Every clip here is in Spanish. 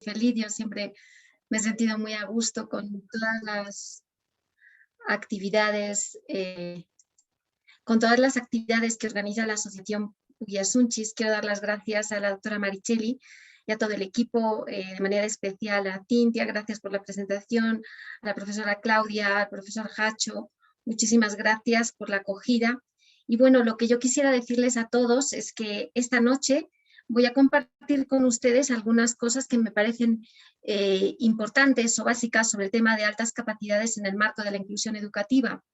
feliz. Yo siempre me he sentido muy a gusto con todas las actividades, que organiza la Asociación Puguias Unchis. Quiero dar las gracias a la doctora Marichelli y a todo el equipo, de manera especial a Cintia, gracias por la presentación, a la profesora Claudia, al profesor Hacho, muchísimas gracias por la acogida. Y bueno, lo que yo quisiera decirles a todos es que esta noche voy a compartir con ustedes algunas cosas que me parecen importantes o básicas sobre el tema de altas capacidades en el marco de la inclusión educativa.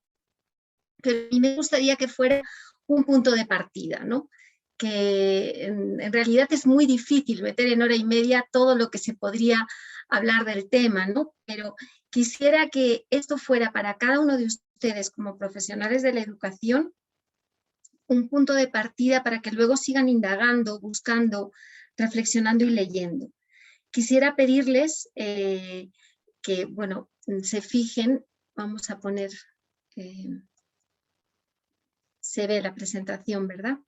Pero a mí me gustaría que fuera un punto de partida, ¿no? Que en realidad es muy difícil meter en hora y media todo lo que se podría hablar del tema, ¿no? Pero quisiera que esto fuera para cada uno de ustedes como profesionales de la educación un punto de partida para que luego sigan indagando, buscando, reflexionando y leyendo. Quisiera pedirles que, bueno, se fijen, vamos a poner, se ve la presentación, ¿verdad?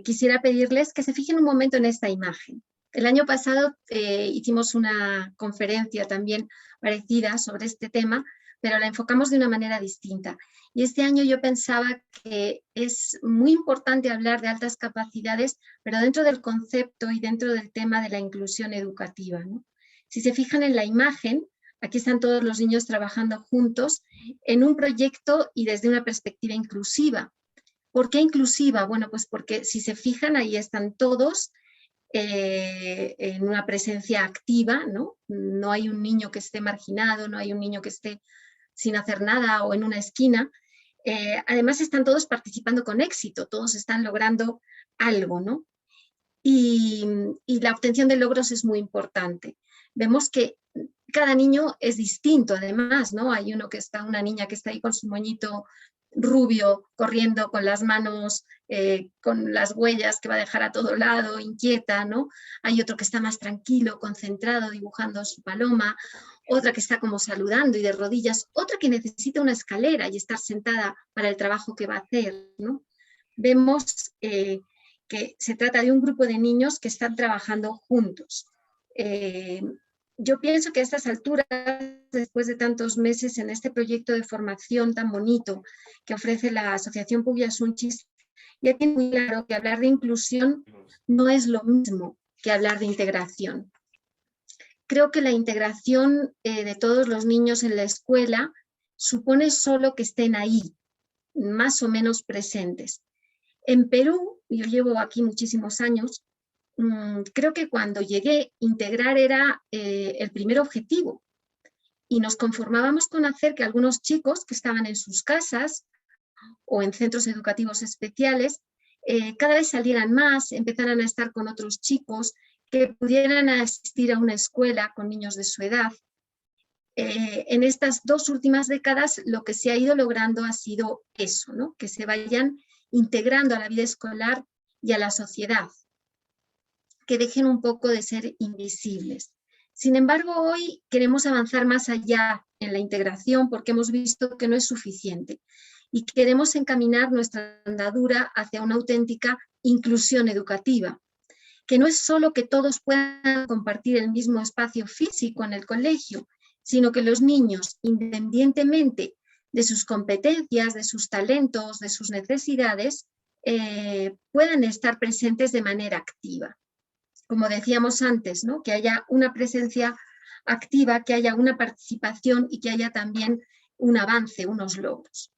Quisiera pedirles que se fijen un momento en esta imagen. El año pasado hicimos una conferencia también parecida sobre este tema, pero la enfocamos de una manera distinta. Y este año yo pensaba que es muy importante hablar de altas capacidades, pero dentro del concepto y dentro del tema de la inclusión educativa, ¿no? Si se fijan en la imagen, aquí están todos los niños trabajando juntos en un proyecto y desde una perspectiva inclusiva. ¿Por qué inclusiva? Bueno, pues porque si se fijan, ahí están todos en una presencia activa, ¿no? No hay un niño que esté marginado, no hay un niño que esté sin hacer nada o en una esquina. Además están todos participando con éxito, todos están logrando algo, ¿no? Y la obtención de logros es muy importante. Vemos que cada niño es distinto, además, ¿no? Hay una niña que está ahí con su moñito rubio, corriendo con las manos, con las huellas que va a dejar a todo lado, inquieta, ¿no? Hay otro que está más tranquilo, concentrado, dibujando su paloma, otra que está como saludando y de rodillas, otra que necesita una escalera y estar sentada para el trabajo que va a hacer, ¿no? Vemos que se trata de un grupo de niños que están trabajando juntos. Yo pienso que a estas alturas, después de tantos meses en este proyecto de formación tan bonito que ofrece la Asociación Puguias Unchis, ya tiene muy claro que hablar de inclusión no es lo mismo que hablar de integración. Creo que la integración de todos los niños en la escuela supone solo que estén ahí, más o menos presentes. En Perú, yo llevo aquí muchísimos años, creo que cuando llegué, integrar era el primer objetivo y nos conformábamos con hacer que algunos chicos que estaban en sus casas o en centros educativos especiales cada vez salieran más, empezaran a estar con otros chicos, que pudieran asistir a una escuela con niños de su edad. En estas 2 últimas décadas lo que se ha ido logrando ha sido eso, ¿no? Que se vayan integrando a la vida escolar y a la sociedad, que dejen un poco de ser invisibles. Sin embargo, hoy queremos avanzar más allá en la integración porque hemos visto que no es suficiente y queremos encaminar nuestra andadura hacia una auténtica inclusión educativa, que no es solo que todos puedan compartir el mismo espacio físico en el colegio, sino que los niños, independientemente de sus competencias, de sus talentos, de sus necesidades, puedan estar presentes de manera activa. Como decíamos antes, ¿no? Que haya una presencia activa, que haya una participación y que haya también un avance, unos logros.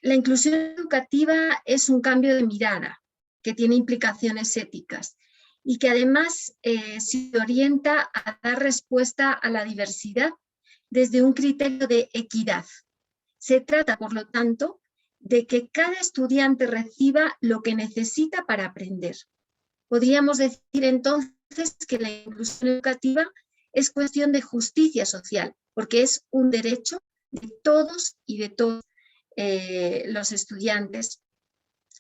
La inclusión educativa es un cambio de mirada que tiene implicaciones éticas y que además se orienta a dar respuesta a la diversidad desde un criterio de equidad. Se trata, por lo tanto, de que cada estudiante reciba lo que necesita para aprender. Podríamos decir entonces que la inclusión educativa es cuestión de justicia social, porque es un derecho de todos y de todos los estudiantes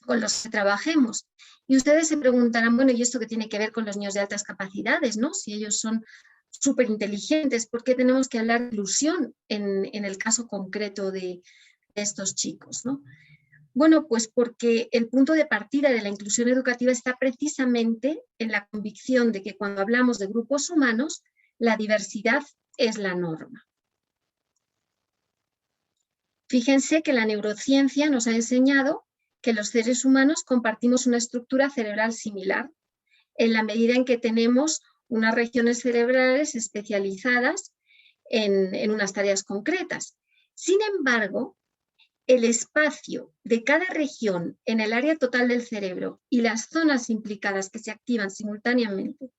con los que trabajemos. Y ustedes se preguntarán, bueno, ¿y esto qué tiene que ver con los niños de altas capacidades, ¿no? Si ellos son súper inteligentes, ¿por qué tenemos que hablar de inclusión en el caso concreto de estos chicos, ¿no? Bueno, pues porque el punto de partida de la inclusión educativa está precisamente en la convicción de que cuando hablamos de grupos humanos, la diversidad es la norma. Fíjense que la neurociencia nos ha enseñado que los seres humanos compartimos una estructura cerebral similar, en la medida en que tenemos unas regiones cerebrales especializadas en unas tareas concretas. Sin embargo, el espacio de cada región en el área total del cerebro y las zonas implicadas que se activan simultáneamente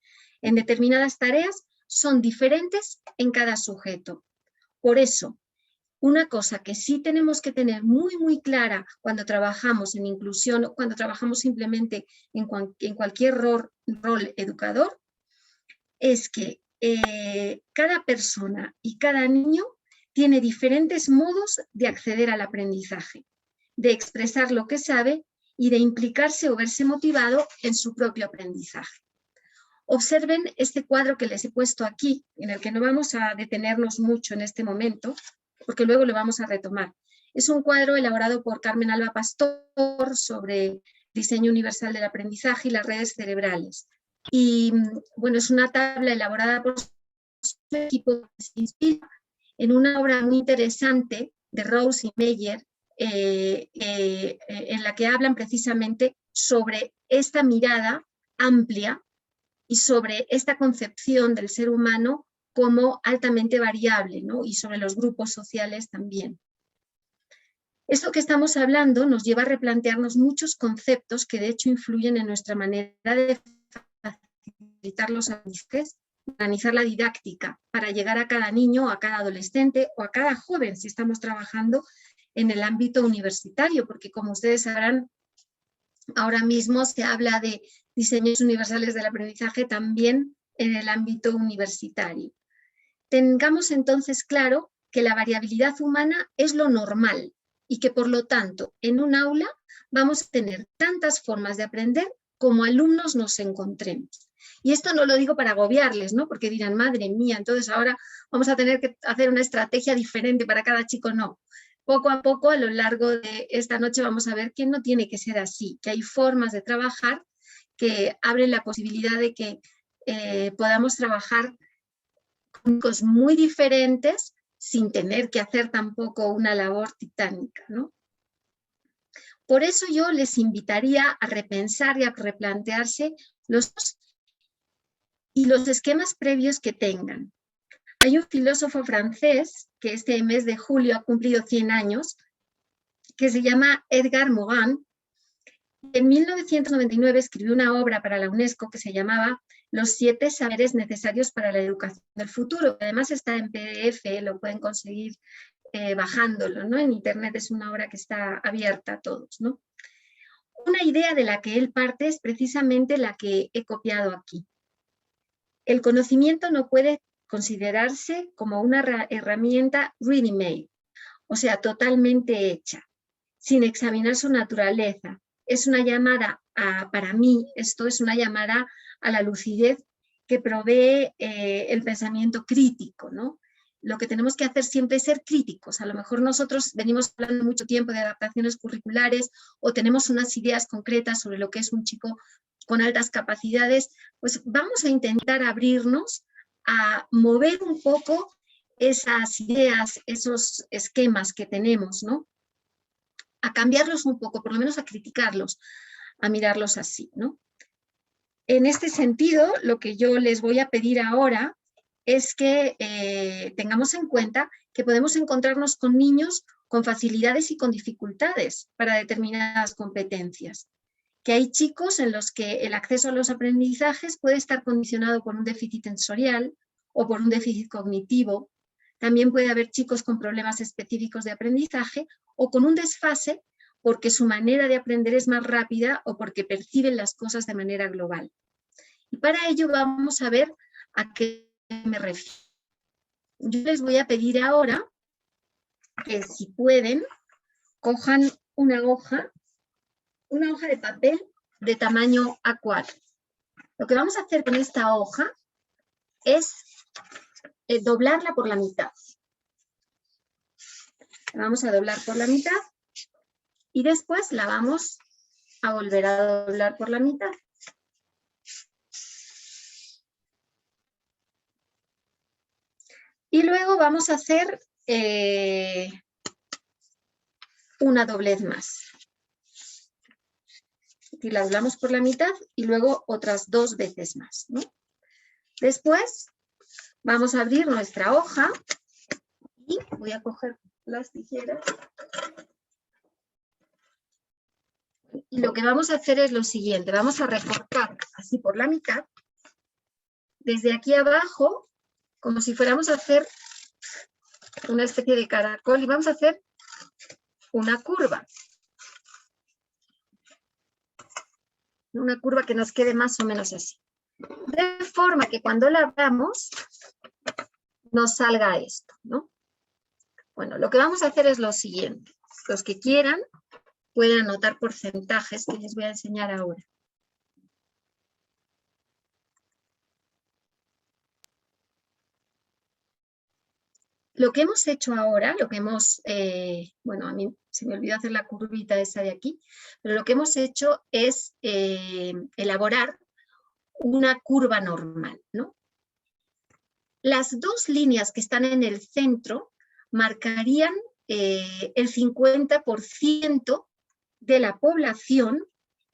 en determinadas tareas son diferentes en cada sujeto. Por eso, una cosa que sí tenemos que tener muy clara cuando trabajamos en inclusión o cuando trabajamos simplemente en cualquier rol educador es que cada persona y cada niño tiene diferentes modos de acceder al aprendizaje, de expresar lo que sabe y de implicarse o verse motivado en su propio aprendizaje. Observen este cuadro que les he puesto aquí, en el que no vamos a detenernos mucho en este momento, porque luego lo vamos a retomar. Es un cuadro elaborado por Carmen Alba Pastor sobre diseño universal del aprendizaje y las redes cerebrales. Y bueno, es una tabla elaborada por su equipo que se inspira en una obra muy interesante de Rose y Meyer, en la que hablan precisamente sobre esta mirada amplia y sobre esta concepción del ser humano como altamente variable, ¿no? Y sobre los grupos sociales también. Esto que estamos hablando nos lleva a replantearnos muchos conceptos que de hecho influyen en nuestra manera de facilitar los aprendizajes, organizar la didáctica para llegar a cada niño, a cada adolescente o a cada joven si estamos trabajando en el ámbito universitario, porque como ustedes sabrán, ahora mismo se habla de diseños universales del aprendizaje también en el ámbito universitario. Tengamos entonces claro que la variabilidad humana es lo normal y que por lo tanto en un aula vamos a tener tantas formas de aprender como alumnos nos encontremos. Y esto no lo digo para agobiarles, ¿no? Porque dirán, madre mía, entonces ahora vamos a tener que hacer una estrategia diferente para cada chico. No. Poco a poco, a lo largo de esta noche, vamos a ver que no tiene que ser así, que hay formas de trabajar que abren la posibilidad de que podamos trabajar con chicos muy diferentes sin tener que hacer tampoco una labor titánica, ¿no? Por eso yo les invitaría a repensar y a replantearse los esquemas previos que tengan. Hay un filósofo francés que este mes de julio ha cumplido 100 años, que se llama Edgar Morin. En 1999 escribió una obra para la UNESCO que se llamaba Los 7 saberes necesarios para la educación del futuro. Además está en PDF, lo pueden conseguir bajándolo, ¿no? En internet es una obra que está abierta a todos, ¿no? Una idea de la que él parte es precisamente la que he copiado aquí. El conocimiento no puede considerarse como una herramienta ready-made, o sea, totalmente hecha, sin examinar su naturaleza. Es una llamada para mí, esto es una llamada a la lucidez que provee el pensamiento crítico, ¿no? Lo que tenemos que hacer siempre es ser críticos. A lo mejor nosotros venimos hablando mucho tiempo de adaptaciones curriculares o tenemos unas ideas concretas sobre lo que es un chico con altas capacidades, pues vamos a intentar abrirnos a mover un poco esas ideas, esos esquemas que tenemos, ¿no? A cambiarlos un poco, por lo menos a criticarlos, a mirarlos así, ¿no? En este sentido, lo que yo les voy a pedir ahora es que tengamos en cuenta que podemos encontrarnos con niños con facilidades y con dificultades para determinadas competencias. Que hay chicos en los que el acceso a los aprendizajes puede estar condicionado por un déficit sensorial o por un déficit cognitivo. También puede haber chicos con problemas específicos de aprendizaje o con un desfase porque su manera de aprender es más rápida o porque perciben las cosas de manera global. Y para ello vamos a ver a qué me refiero. Yo les voy a pedir ahora que si pueden, cojan una hoja de papel de tamaño A4. Lo que vamos a hacer con esta hoja es doblarla por la mitad. La vamos a doblar por la mitad Y después la vamos a volver a doblar por la mitad. Y luego vamos a hacer una doblez más. Y la doblamos por la mitad y luego otras 2 veces más, ¿no? Después vamos a abrir nuestra hoja y voy a coger las tijeras. Y lo que vamos a hacer es lo siguiente, vamos a recortar así por la mitad, desde aquí abajo, como si fuéramos a hacer una especie de caracol y vamos a hacer una curva. Una curva que nos quede más o menos así. De forma que cuando la abramos, nos salga esto, ¿no? Bueno, lo que vamos a hacer es lo siguiente. Los que quieran pueden anotar porcentajes que les voy a enseñar ahora. Lo que hemos hecho ahora, lo que hemos, bueno, a mí se me olvidó hacer la curvita esa de aquí, pero lo que hemos hecho es elaborar una curva normal, ¿no? Las 2 líneas que están en el centro marcarían el 50% de la población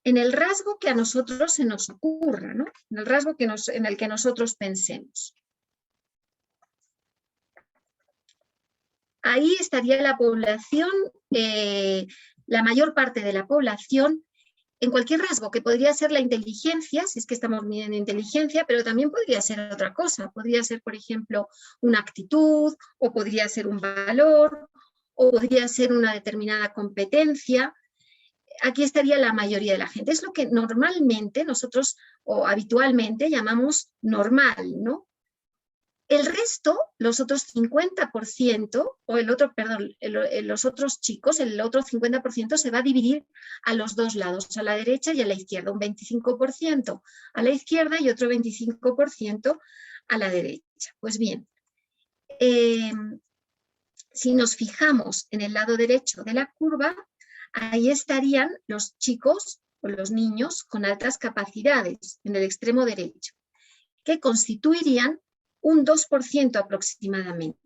en el rasgo que a nosotros se nos ocurra, ¿no? En el rasgo en el que nosotros pensemos. Ahí estaría la población, la mayor parte de la población, en cualquier rasgo, que podría ser la inteligencia, si es que estamos midiendo inteligencia, pero también podría ser otra cosa. Podría ser, por ejemplo, una actitud, o podría ser un valor, o podría ser una determinada competencia. Aquí estaría la mayoría de la gente. Es lo que normalmente nosotros, o habitualmente, llamamos normal, ¿no? El resto, los otros 50%, o los otros chicos, el otro 50% se va a dividir a los 2 lados, a la derecha y a la izquierda, un 25% a la izquierda y otro 25% a la derecha. Pues bien, si nos fijamos en el lado derecho de la curva, ahí estarían los chicos o los niños con altas capacidades en el extremo derecho, que constituirían un 2% aproximadamente,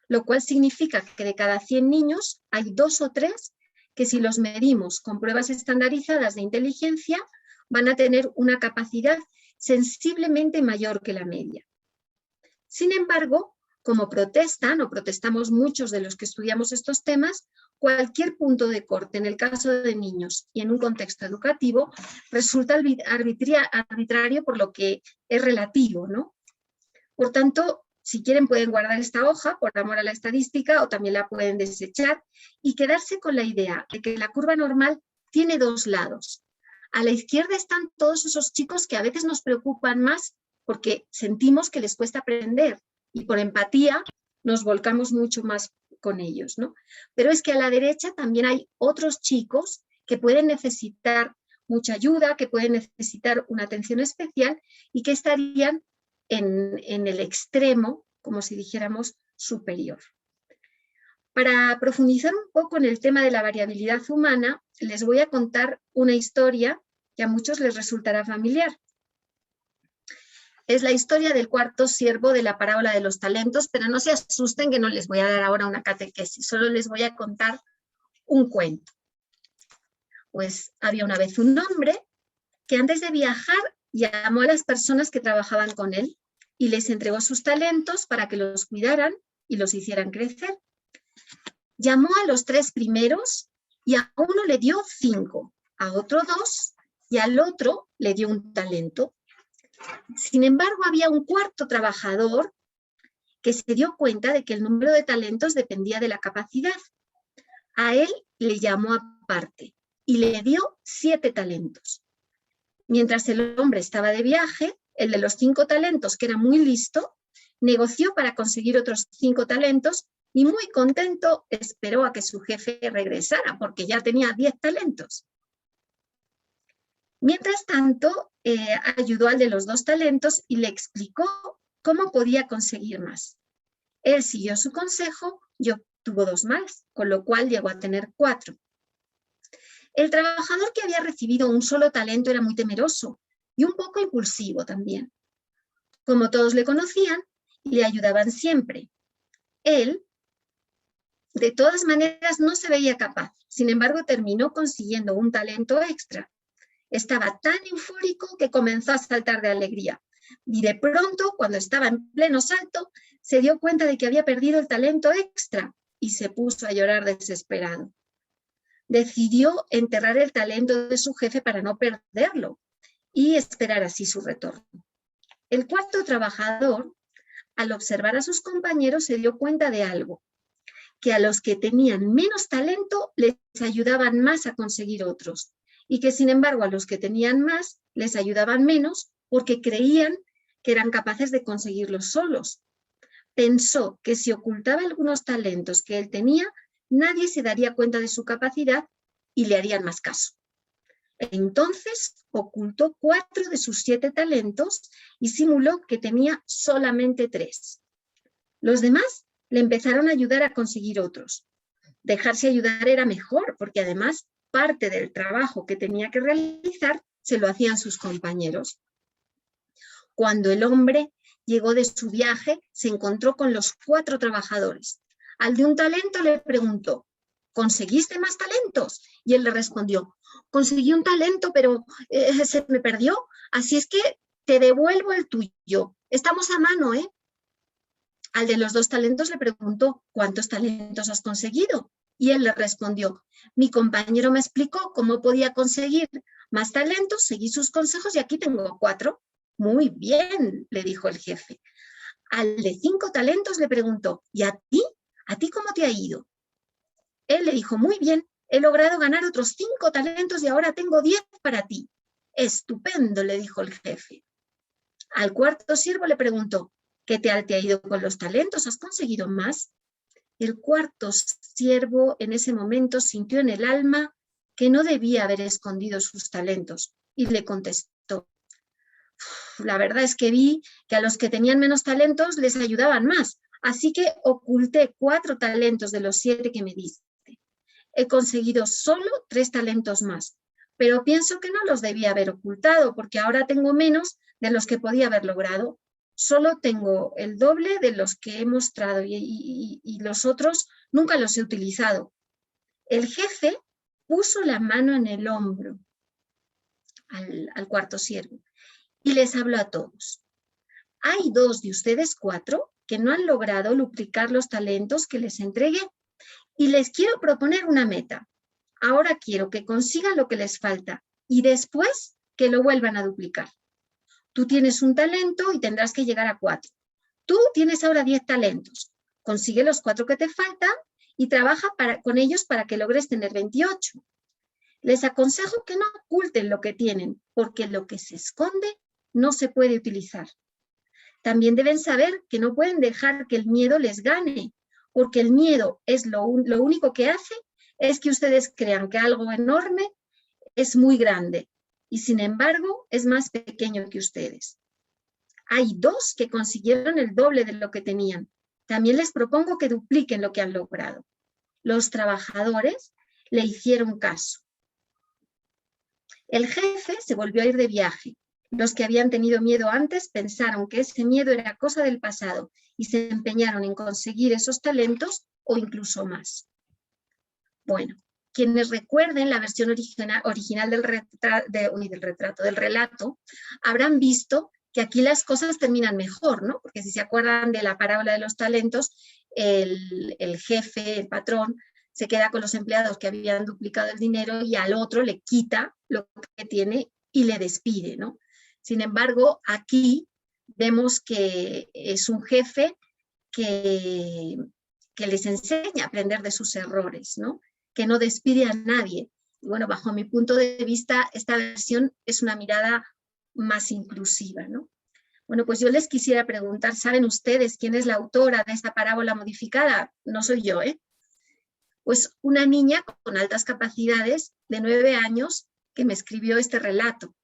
lo cual significa que de cada 100 niños hay 2 o 3 que si los medimos con pruebas estandarizadas de inteligencia van a tener una capacidad sensiblemente mayor que la media. Sin embargo, como protestan o protestamos muchos de los que estudiamos estos temas, cualquier punto de corte en el caso de niños y en un contexto educativo resulta arbitrario por lo que es relativo, ¿no? Por tanto, si quieren pueden guardar esta hoja por amor a la estadística o también la pueden desechar y quedarse con la idea de que la curva normal tiene 2 lados. A la izquierda están todos esos chicos que a veces nos preocupan más porque sentimos que les cuesta aprender y por empatía nos volcamos mucho más con ellos, ¿no? Pero es que a la derecha también hay otros chicos que pueden necesitar mucha ayuda, que pueden necesitar una atención especial y que estarían en el extremo, como si dijéramos, superior. Para profundizar un poco en el tema de la variabilidad humana, les voy a contar una historia que a muchos les resultará familiar. Es la historia del cuarto siervo de la parábola de los talentos, pero no se asusten que no les voy a dar ahora una catequesis, solo les voy a contar un cuento. Pues había una vez un hombre que antes de viajar llamó a las personas que trabajaban con él y les entregó sus talentos para que los cuidaran y los hicieran crecer. Llamó a los 3 primeros y a uno le dio 5, a otro 2 y al otro le dio un talento. Sin embargo, había un cuarto trabajador que se dio cuenta de que el número de talentos dependía de la capacidad. A él le llamó aparte y le dio 7 talentos. Mientras el hombre estaba de viaje, el de los 5 talentos, que era muy listo, negoció para conseguir otros 5 talentos y muy contento esperó a que su jefe regresara porque ya tenía 10 talentos. Mientras tanto, ayudó al de los 2 talentos y le explicó cómo podía conseguir más. Él siguió su consejo y obtuvo 2 más, con lo cual llegó a tener 4. El trabajador que había recibido un solo talento era muy temeroso y un poco impulsivo también. Como todos le conocían, le ayudaban siempre. Él, de todas maneras, no se veía capaz. Sin embargo, terminó consiguiendo un talento extra. Estaba tan eufórico que comenzó a saltar de alegría. Y de pronto, cuando estaba en pleno salto, se dio cuenta de que había perdido el talento extra y se puso a llorar desesperado. Decidió enterrar el talento de su jefe para no perderlo y esperar así su retorno. El cuarto trabajador, al observar a sus compañeros, se dio cuenta de algo, que a los que tenían menos talento les ayudaban más a conseguir otros, y que sin embargo a los que tenían más les ayudaban menos porque creían que eran capaces de conseguirlos solos. Pensó que si ocultaba algunos talentos que él tenía, nadie se daría cuenta de su capacidad y le harían más caso. Entonces ocultó 4 de sus 7 talentos y simuló que tenía solamente 3. Los demás le empezaron a ayudar a conseguir otros. Dejarse ayudar era mejor, porque además parte del trabajo que tenía que realizar se lo hacían sus compañeros. Cuando el hombre llegó de su viaje, se encontró con los 4 trabajadores. Al de un talento le preguntó, ¿conseguiste más talentos? Y él le respondió, conseguí un talento, pero se me perdió, así es que te devuelvo el tuyo. Estamos a mano, ¿eh? Al de los 2 talentos le preguntó, ¿cuántos talentos has conseguido? Y él le respondió, mi compañero me explicó cómo podía conseguir más talentos, seguí sus consejos y aquí tengo 4. Muy bien, le dijo el jefe. Al de 5 talentos le preguntó, ¿y a ti? ¿A ti cómo te ha ido? Él le dijo, muy bien, he logrado ganar otros 5 talentos y ahora tengo 10 para ti. Estupendo, le dijo el jefe. Al cuarto siervo le preguntó, ¿qué te ha ido con los talentos? ¿Has conseguido más? El cuarto siervo en ese momento sintió en el alma que no debía haber escondido sus talentos y le contestó, la verdad es que vi que a los que tenían menos talentos les ayudaban más, así que oculté 4 talentos de los 7 que me diste. He conseguido solo 3 talentos más, pero pienso que no los debía haber ocultado porque ahora tengo menos de los que podía haber logrado. Solo tengo el doble de los que he mostrado y los otros nunca los he utilizado. El jefe puso la mano en el hombro al cuarto siervo y les habló a todos. Hay 2 de ustedes 4 que no han logrado duplicar los talentos que les entregué y les quiero proponer una meta. Ahora quiero que consigan lo que les falta y después que lo vuelvan a duplicar. Tú tienes un talento y tendrás que llegar a 4. Tú tienes ahora 10 talentos. Consigue los 4 que te faltan y trabaja con ellos para que logres tener 28. Les aconsejo que no oculten lo que tienen, porque lo que se esconde no se puede utilizar. También deben saber que no pueden dejar que el miedo les gane, porque el miedo es lo único que hace es que ustedes crean que algo enorme es muy grande y sin embargo es más pequeño que ustedes. Hay 2 que consiguieron el doble de lo que tenían. También les propongo que dupliquen lo que han logrado. Los trabajadores le hicieron caso. El jefe se volvió a ir de viaje. Los que habían tenido miedo antes pensaron que ese miedo era cosa del pasado y se empeñaron en conseguir esos talentos o incluso más. Bueno, quienes recuerden la versión original del relato, habrán visto que aquí las cosas terminan mejor, ¿no? Porque si se acuerdan de la parábola de los talentos, el jefe, el patrón, se queda con los empleados que habían duplicado el dinero y al otro le quita lo que tiene y le despide, ¿no? Sin embargo, aquí vemos que es un jefe que les enseña a aprender de sus errores, ¿no? Que no despide a nadie. Y bueno, bajo mi punto de vista, esta versión es una mirada más inclusiva, ¿no? Bueno, pues yo les quisiera preguntar, ¿saben ustedes quién es la autora de esta parábola modificada? No soy yo, ¿eh? Pues una niña con altas capacidades de 9 años que me escribió este relato.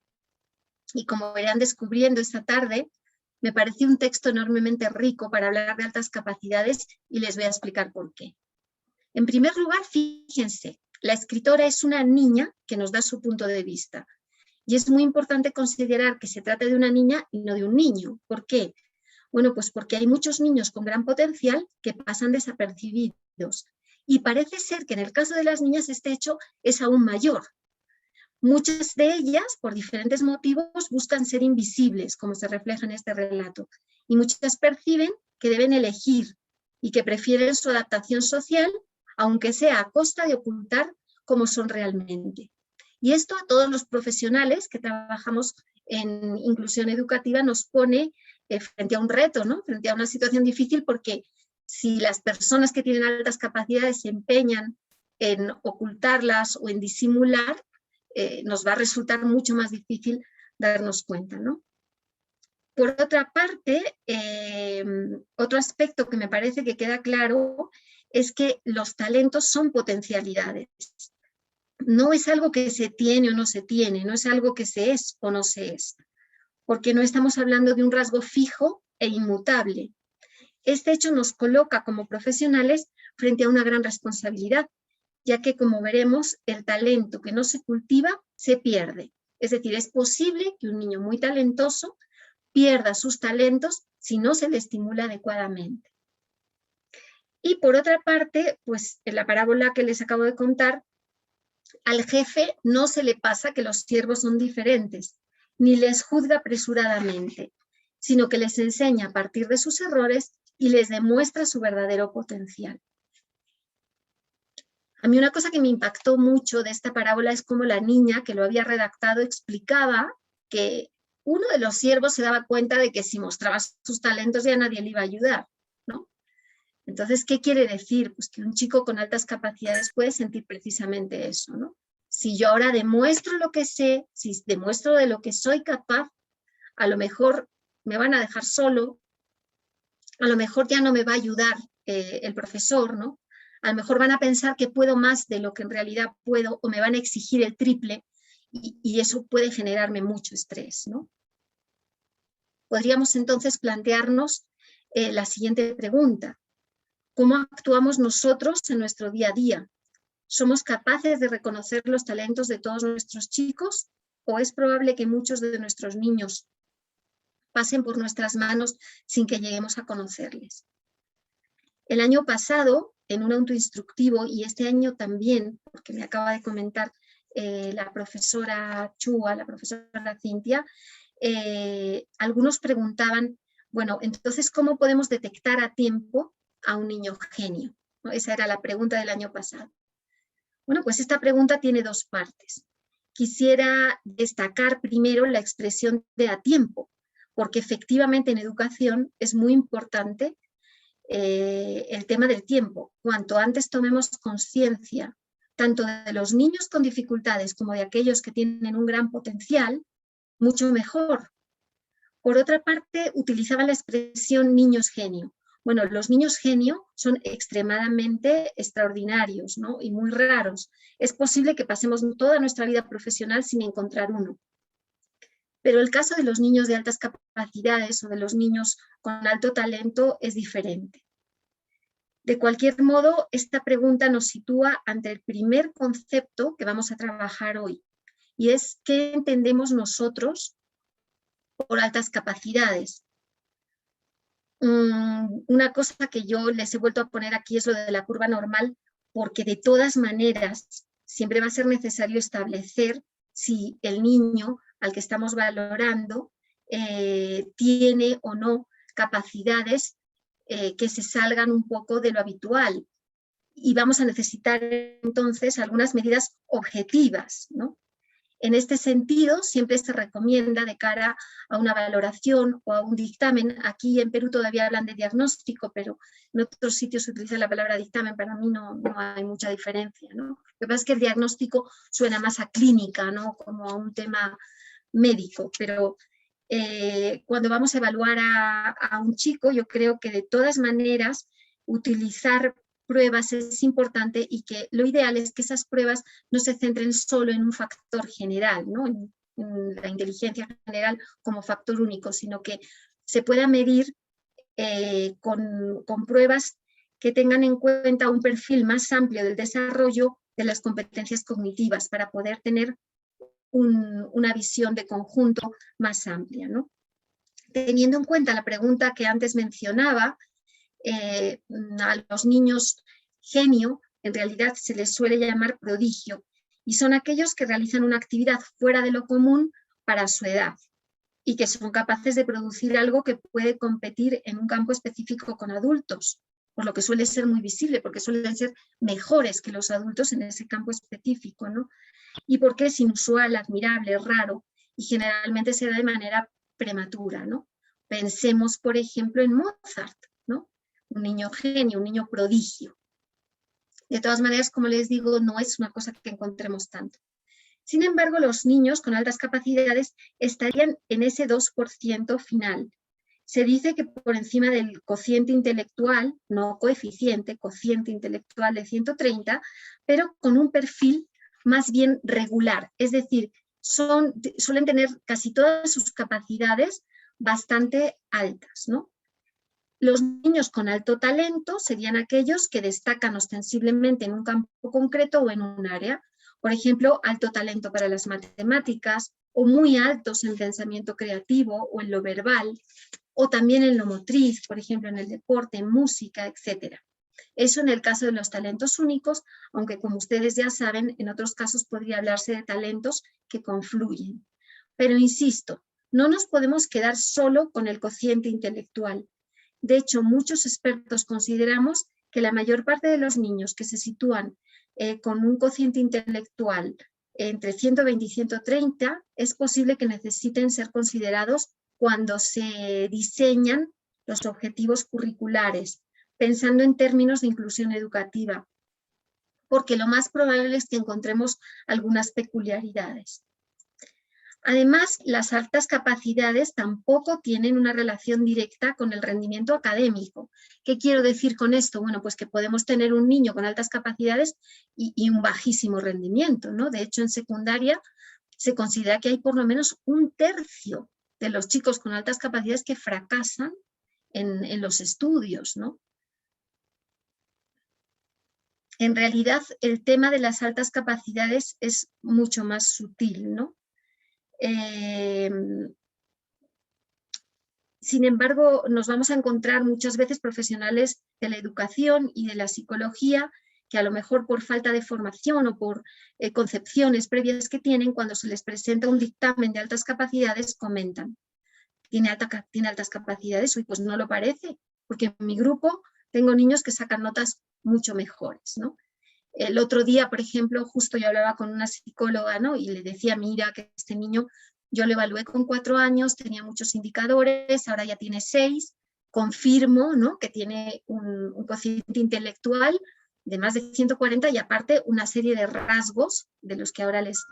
Y como verán descubriendo esta tarde, me pareció un texto enormemente rico para hablar de altas capacidades y les voy a explicar por qué. En primer lugar, fíjense, La escritora es una niña que nos da su punto de vista. Y es muy importante considerar que se trata de una niña y no de un niño. ¿Por qué? Bueno, pues porque hay muchos niños con gran potencial que pasan desapercibidos. Y parece ser que en el caso de las niñas este hecho es aún mayor. Muchas de ellas, por diferentes motivos, buscan ser invisibles, como se refleja en este relato. Y muchas perciben que deben elegir y que prefieren su adaptación social, aunque sea a costa de ocultar cómo son realmente. Y esto a todos los profesionales que trabajamos en inclusión educativa nos pone frente a un reto, ¿no? Frente a una situación difícil, porque si las personas que tienen altas capacidades se empeñan en ocultarlas o en disimular, nos va a resultar mucho más difícil darnos cuenta, ¿no? Por otra parte, otro aspecto que me parece que queda claro es que los talentos son potencialidades. No es algo que se tiene o no se tiene, no es algo que se es o no se es, porque no estamos hablando de un rasgo fijo e inmutable. Este hecho nos coloca como profesionales frente a una gran responsabilidad, ya que, como veremos, el talento que no se cultiva se pierde. Es decir, es posible que un niño muy talentoso pierda sus talentos si no se le estimula adecuadamente. Y por otra parte, pues en la parábola que les acabo de contar, al jefe no se le pasa que los siervos son diferentes, ni les juzga apresuradamente, sino que les enseña a partir de sus errores y les demuestra su verdadero potencial. A mí una cosa que me impactó mucho de esta parábola es cómo la niña que lo había redactado explicaba que uno de los siervos se daba cuenta de que si mostraba sus talentos ya nadie le iba a ayudar, ¿no? Entonces, ¿qué quiere decir? Pues que un chico con altas capacidades puede sentir precisamente eso, ¿no? Si yo ahora demuestro lo que sé, si demuestro de lo que soy capaz, a lo mejor me van a dejar solo, a lo mejor ya no me va a ayudar el profesor, ¿no? A lo mejor van a pensar que puedo más de lo que en realidad puedo o me van a exigir el triple y eso puede generarme mucho estrés, ¿no? Podríamos entonces plantearnos la siguiente pregunta. ¿Cómo actuamos nosotros en nuestro día a día? ¿Somos capaces de reconocer los talentos de todos nuestros chicos? ¿O es probable que muchos de nuestros niños pasen por nuestras manos sin que lleguemos a conocerles? El año pasado, en un autoinstructivo, y este año también, porque me acaba de comentar la profesora Chua, la profesora Cintia, algunos preguntaban, bueno, entonces, ¿cómo podemos detectar a tiempo a un niño genio? ¿No? Esa era la pregunta del año pasado. Bueno, pues esta pregunta tiene dos partes. Quisiera destacar primero la expresión de a tiempo, porque efectivamente en educación es muy importante el tema del tiempo. Cuanto antes tomemos conciencia, tanto de los niños con dificultades como de aquellos que tienen un gran potencial, mucho mejor. Por otra parte, utilizaba la expresión niños genio. Bueno, los niños genio son extremadamente extraordinarios, ¿no? Y muy raros. Es posible que pasemos toda nuestra vida profesional sin encontrar uno. Pero el caso de los niños de altas capacidades o de los niños con alto talento es diferente. De cualquier modo, esta pregunta nos sitúa ante el primer concepto que vamos a trabajar hoy, y es ¿qué entendemos nosotros por altas capacidades? Una cosa que yo les he vuelto a poner aquí es lo de la curva normal, porque de todas maneras siempre va a ser necesario establecer si el niño al que estamos valorando tiene o no capacidades que se salgan un poco de lo habitual. Y vamos a necesitar entonces algunas medidas objetivas, ¿no? En este sentido, siempre se recomienda de cara a una valoración o a un dictamen, aquí en Perú todavía hablan de diagnóstico, pero en otros sitios se utiliza la palabra dictamen, para mí no hay mucha diferencia, ¿no? Lo que pasa es que el diagnóstico suena más a clínica, ¿no? Como a un tema médico, pero cuando vamos a evaluar a un chico, yo creo que de todas maneras utilizar pruebas es importante y que lo ideal es que esas pruebas no se centren solo en un factor general, ¿no? en la inteligencia general como factor único, sino que se pueda medir con pruebas que tengan en cuenta un perfil más amplio del desarrollo de las competencias cognitivas para poder tener una visión de conjunto más amplia, ¿no? Teniendo en cuenta la pregunta que antes mencionaba, a los niños genio en realidad se les suele llamar prodigio y son aquellos que realizan una actividad fuera de lo común para su edad y que son capaces de producir algo que puede competir en un campo específico con adultos, por lo que suele ser muy visible, porque suelen ser mejores que los adultos en ese campo específico, ¿no? Y porque es inusual, admirable, raro y generalmente se da de manera prematura, ¿no? Pensemos, por ejemplo, en Mozart, ¿no? Un niño genio, un niño prodigio. De todas maneras, como les digo, no es una cosa que encontremos tanto. Sin embargo, los niños con altas capacidades estarían en ese 2% final. Se dice que por encima del cociente intelectual, no coeficiente, cociente intelectual de 130, pero con un perfil más bien regular, es decir, suelen tener casi todas sus capacidades bastante altas, ¿no? Los niños con alto talento serían aquellos que destacan ostensiblemente en un campo concreto o en un área. Por ejemplo, alto talento para las matemáticas o muy altos en el pensamiento creativo o en lo verbal o también en lo motriz, por ejemplo, en el deporte, en música, etc. Eso en el caso de los talentos únicos, aunque como ustedes ya saben, en otros casos podría hablarse de talentos que confluyen. Pero insisto, no nos podemos quedar solo con el cociente intelectual. De hecho, muchos expertos consideramos que la mayor parte de los niños que se sitúan con un cociente intelectual entre 120 y 130 es posible que necesiten ser considerados cuando se diseñan los objetivos curriculares, pensando en términos de inclusión educativa, porque lo más probable es que encontremos algunas peculiaridades. Además, las altas capacidades tampoco tienen una relación directa con el rendimiento académico. ¿Qué quiero decir con esto? Bueno, pues que podemos tener un niño con altas capacidades y un bajísimo rendimiento, ¿no? De hecho, en secundaria se considera que hay por lo menos un tercio de los chicos con altas capacidades que fracasan en los estudios, ¿no? En realidad, el tema de las altas capacidades es mucho más sutil, ¿no? Sin embargo, nos vamos a encontrar muchas veces profesionales de la educación y de la psicología que a lo mejor por falta de formación o por concepciones previas que tienen, cuando se les presenta un dictamen de altas capacidades, comentan, ¿tiene altas capacidades? Uy, pues no lo parece, porque en mi grupo tengo niños que sacan notas mucho mejores, ¿no? El otro día, por ejemplo, justo yo hablaba con una psicóloga, ¿no? Y le decía, mira, que este niño, yo lo evalué con 4 años, tenía muchos indicadores, ahora ya tiene 6, confirmo, ¿no? Que tiene un cociente intelectual de más de 140 y aparte una serie de rasgos de los que ahora les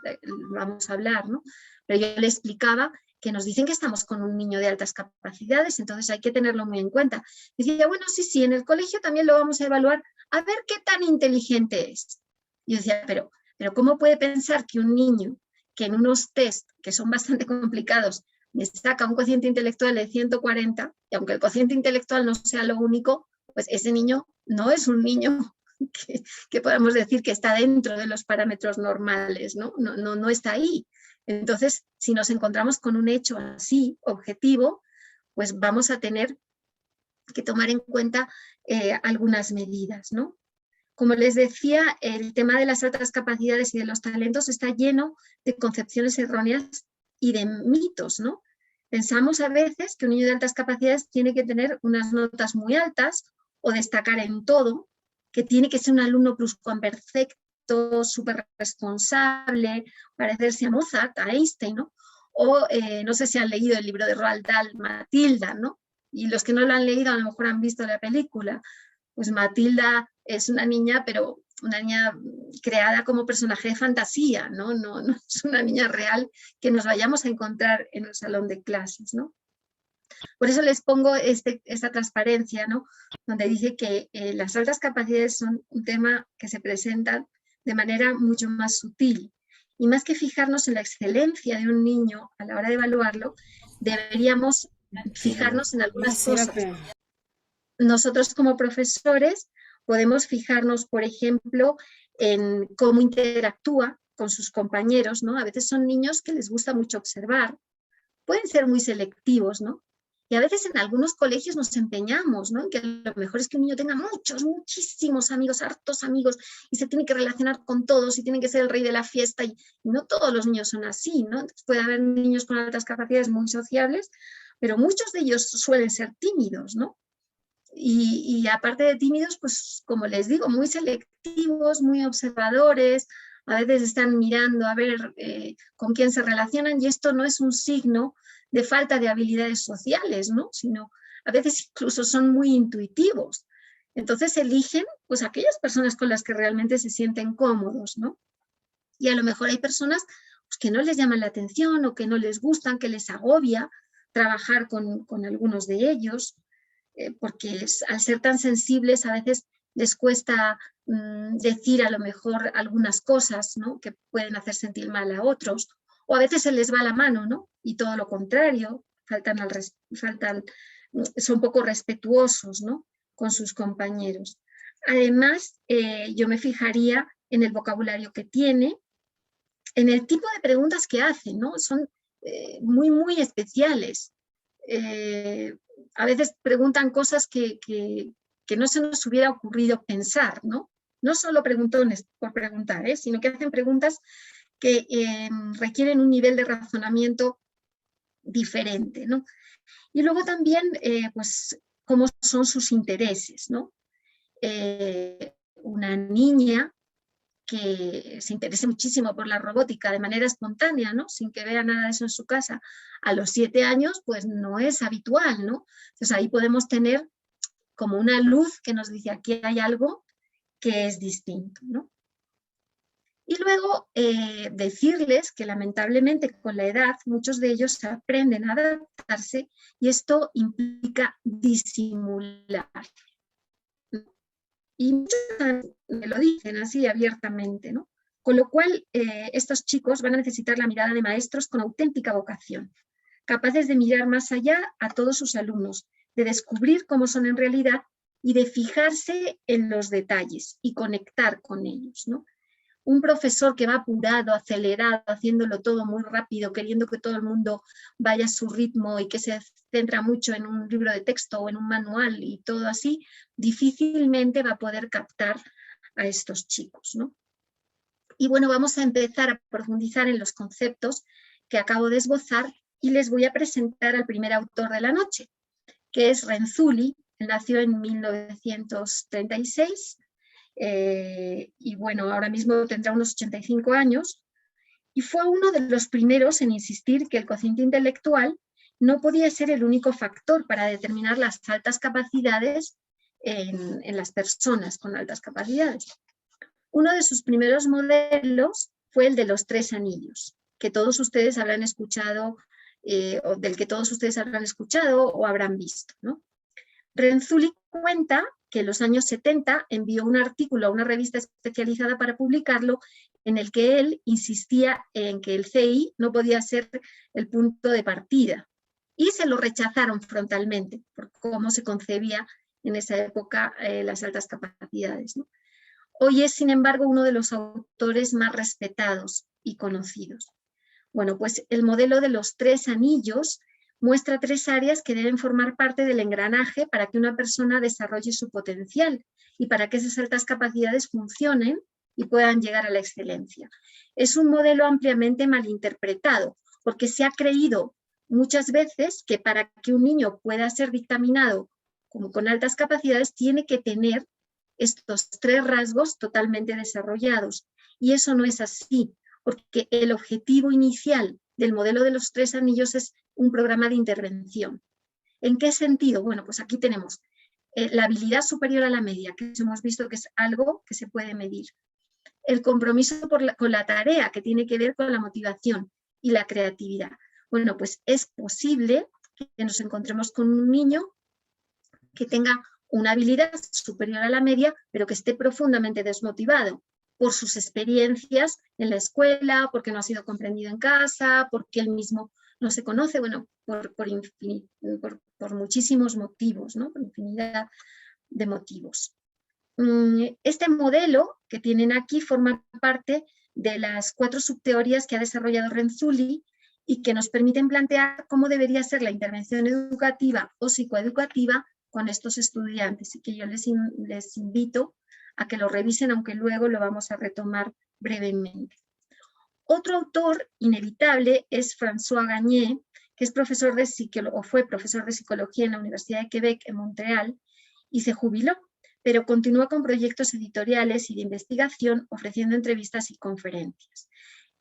vamos a hablar, ¿no? Pero yo le explicaba que nos dicen que estamos con un niño de altas capacidades, entonces hay que tenerlo muy en cuenta. Decía, bueno, sí, en el colegio también lo vamos a evaluar, a ver qué tan inteligente es. Y yo decía, pero ¿cómo puede pensar que un niño que en unos test que son bastante complicados me saca un cociente intelectual de 140, y aunque el cociente intelectual no sea lo único, pues ese niño no es un niño que podamos decir que está dentro de los parámetros normales, ¿no? No está ahí. Entonces, si nos encontramos con un hecho así, objetivo, pues vamos a tener que tomar en cuenta algunas medidas, ¿no? Como les decía, el tema de las altas capacidades y de los talentos está lleno de concepciones erróneas y de mitos, ¿no? Pensamos a veces que un niño de altas capacidades tiene que tener unas notas muy altas o destacar en todo, que tiene que ser un alumno pluscuamperfecto, súper responsable, parecerse a Mozart, a Einstein, ¿no? O no sé si han leído el libro de Roald Dahl, Matilda, ¿no? Y los que no lo han leído a lo mejor han visto la película. Pues Matilda es una niña, pero una niña creada como personaje de fantasía, ¿no? No es una niña real que nos vayamos a encontrar en el salón de clases, ¿no? Por eso les pongo esta transparencia, ¿no? Donde dice que las altas capacidades son un tema que se presentan de manera mucho más sutil. Y más que fijarnos en la excelencia de un niño a la hora de evaluarlo, deberíamos fijarnos en algunas cosas. Nosotros como profesores podemos fijarnos, por ejemplo, en cómo interactúa con sus compañeros, ¿no? A veces son niños que les gusta mucho observar, pueden ser muy selectivos, ¿no? Y a veces en algunos colegios nos empeñamos, ¿no? En que lo mejor es que un niño tenga muchísimos amigos, hartos amigos, y se tiene que relacionar con todos, y tiene que ser el rey de la fiesta, y no todos los niños son así, ¿no? Entonces puede haber niños con altas capacidades muy sociables, pero muchos de ellos suelen ser tímidos, ¿no? Y aparte de tímidos, pues como les digo, muy selectivos, muy observadores, a veces están mirando a ver con quién se relacionan, y esto no es un signo de falta de habilidades sociales, ¿no? Sino a veces incluso son muy intuitivos. Entonces eligen pues aquellas personas con las que realmente se sienten cómodos, ¿no? Y a lo mejor hay personas pues, que no les llaman la atención o que no les gustan, que les agobia trabajar con algunos de ellos, porque al ser tan sensibles a veces les cuesta decir a lo mejor algunas cosas, ¿no? Que pueden hacer sentir mal a otros, o a veces se les va la mano, ¿no? Y todo lo contrario, son poco respetuosos, ¿no? Con sus compañeros. Además, yo me fijaría en el vocabulario que tiene, en el tipo de preguntas que hacen, ¿no? Son muy especiales. A veces preguntan cosas que no se nos hubiera ocurrido pensar, ¿no? No solo preguntones por preguntar, sino que hacen preguntas que requieren un nivel de razonamiento diferente, ¿no? Y luego también, pues, cómo son sus intereses, ¿no? Una niña que se interese muchísimo por la robótica de manera espontánea, ¿no? Sin que vea nada de eso en su casa, a los 7 años, pues no es habitual, ¿no? Entonces ahí podemos tener como una luz que nos dice aquí hay algo que es distinto, ¿no? Y luego decirles que lamentablemente con la edad muchos de ellos aprenden a adaptarse y esto implica disimular. Y muchos me lo dicen así abiertamente, ¿no? Con lo cual, estos chicos van a necesitar la mirada de maestros con auténtica vocación, capaces de mirar más allá a todos sus alumnos, de descubrir cómo son en realidad y de fijarse en los detalles y conectar con ellos, ¿no? Un profesor que va apurado, acelerado, haciéndolo todo muy rápido, queriendo que todo el mundo vaya a su ritmo y que se centra mucho en un libro de texto o en un manual y todo así, difícilmente va a poder captar a estos chicos, ¿no? Y bueno, vamos a empezar a profundizar en los conceptos que acabo de esbozar y les voy a presentar al primer autor de la noche, que es Renzulli. Él nació en 1936 y bueno, ahora mismo tendrá unos 85 años, y fue uno de los primeros en insistir que el cociente intelectual no podía ser el único factor para determinar las altas capacidades en las personas con altas capacidades. Uno de sus primeros modelos fue el de los 3 anillos, que todos ustedes habrán escuchado, o del que todos ustedes habrán escuchado o habrán visto, ¿no? Renzulli cuenta que en los años 70 envió un artículo a una revista especializada para publicarlo, en el que él insistía en que el CI no podía ser el punto de partida. Y se lo rechazaron frontalmente por cómo se concebía en esa época las altas capacidades, ¿no? Hoy es, sin embargo, uno de los autores más respetados y conocidos. Bueno, pues el modelo de los 3 anillos muestra 3 áreas que deben formar parte del engranaje para que una persona desarrolle su potencial y para que esas altas capacidades funcionen y puedan llegar a la excelencia. Es un modelo ampliamente malinterpretado, porque se ha creído muchas veces que para que un niño pueda ser dictaminado como con altas capacidades tiene que tener estos 3 rasgos totalmente desarrollados. Y eso no es así, porque el objetivo inicial del modelo de los 3 anillos es un programa de intervención. ¿En qué sentido? Bueno, pues aquí tenemos la habilidad superior a la media, que hemos visto que es algo que se puede medir. El compromiso con la tarea, que tiene que ver con la motivación y la creatividad. Bueno, pues es posible que nos encontremos con un niño que tenga una habilidad superior a la media, pero que esté profundamente desmotivado por sus experiencias en la escuela, porque no ha sido comprendido en casa, porque él mismo no se conoce, bueno, por muchísimos motivos, ¿no? Por infinidad de motivos. Este modelo que tienen aquí forma parte de las 4 subteorías que ha desarrollado Renzulli y que nos permiten plantear cómo debería ser la intervención educativa o psicoeducativa con estos estudiantes, y que yo les invito a que lo revisen, aunque luego lo vamos a retomar brevemente. Otro autor inevitable es François Gagné, que es profesor de fue profesor de psicología en la Universidad de Quebec en Montreal y se jubiló, pero continúa con proyectos editoriales y de investigación, ofreciendo entrevistas y conferencias.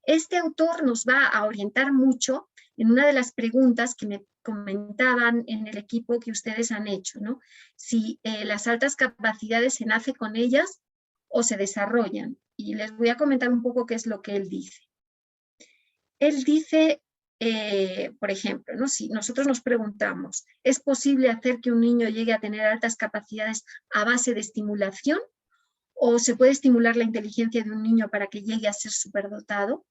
Este autor nos va a orientar mucho en una de las preguntas que me comentaban en el equipo que ustedes han hecho, ¿no? Si las altas capacidades se nace con ellas o se desarrollan. Y les voy a comentar un poco qué es lo que él dice. Él dice, por ejemplo, ¿no? Si nosotros nos preguntamos, ¿es posible hacer que un niño llegue a tener altas capacidades a base de estimulación? ¿O se puede estimular la inteligencia de un niño para que llegue a ser superdotado?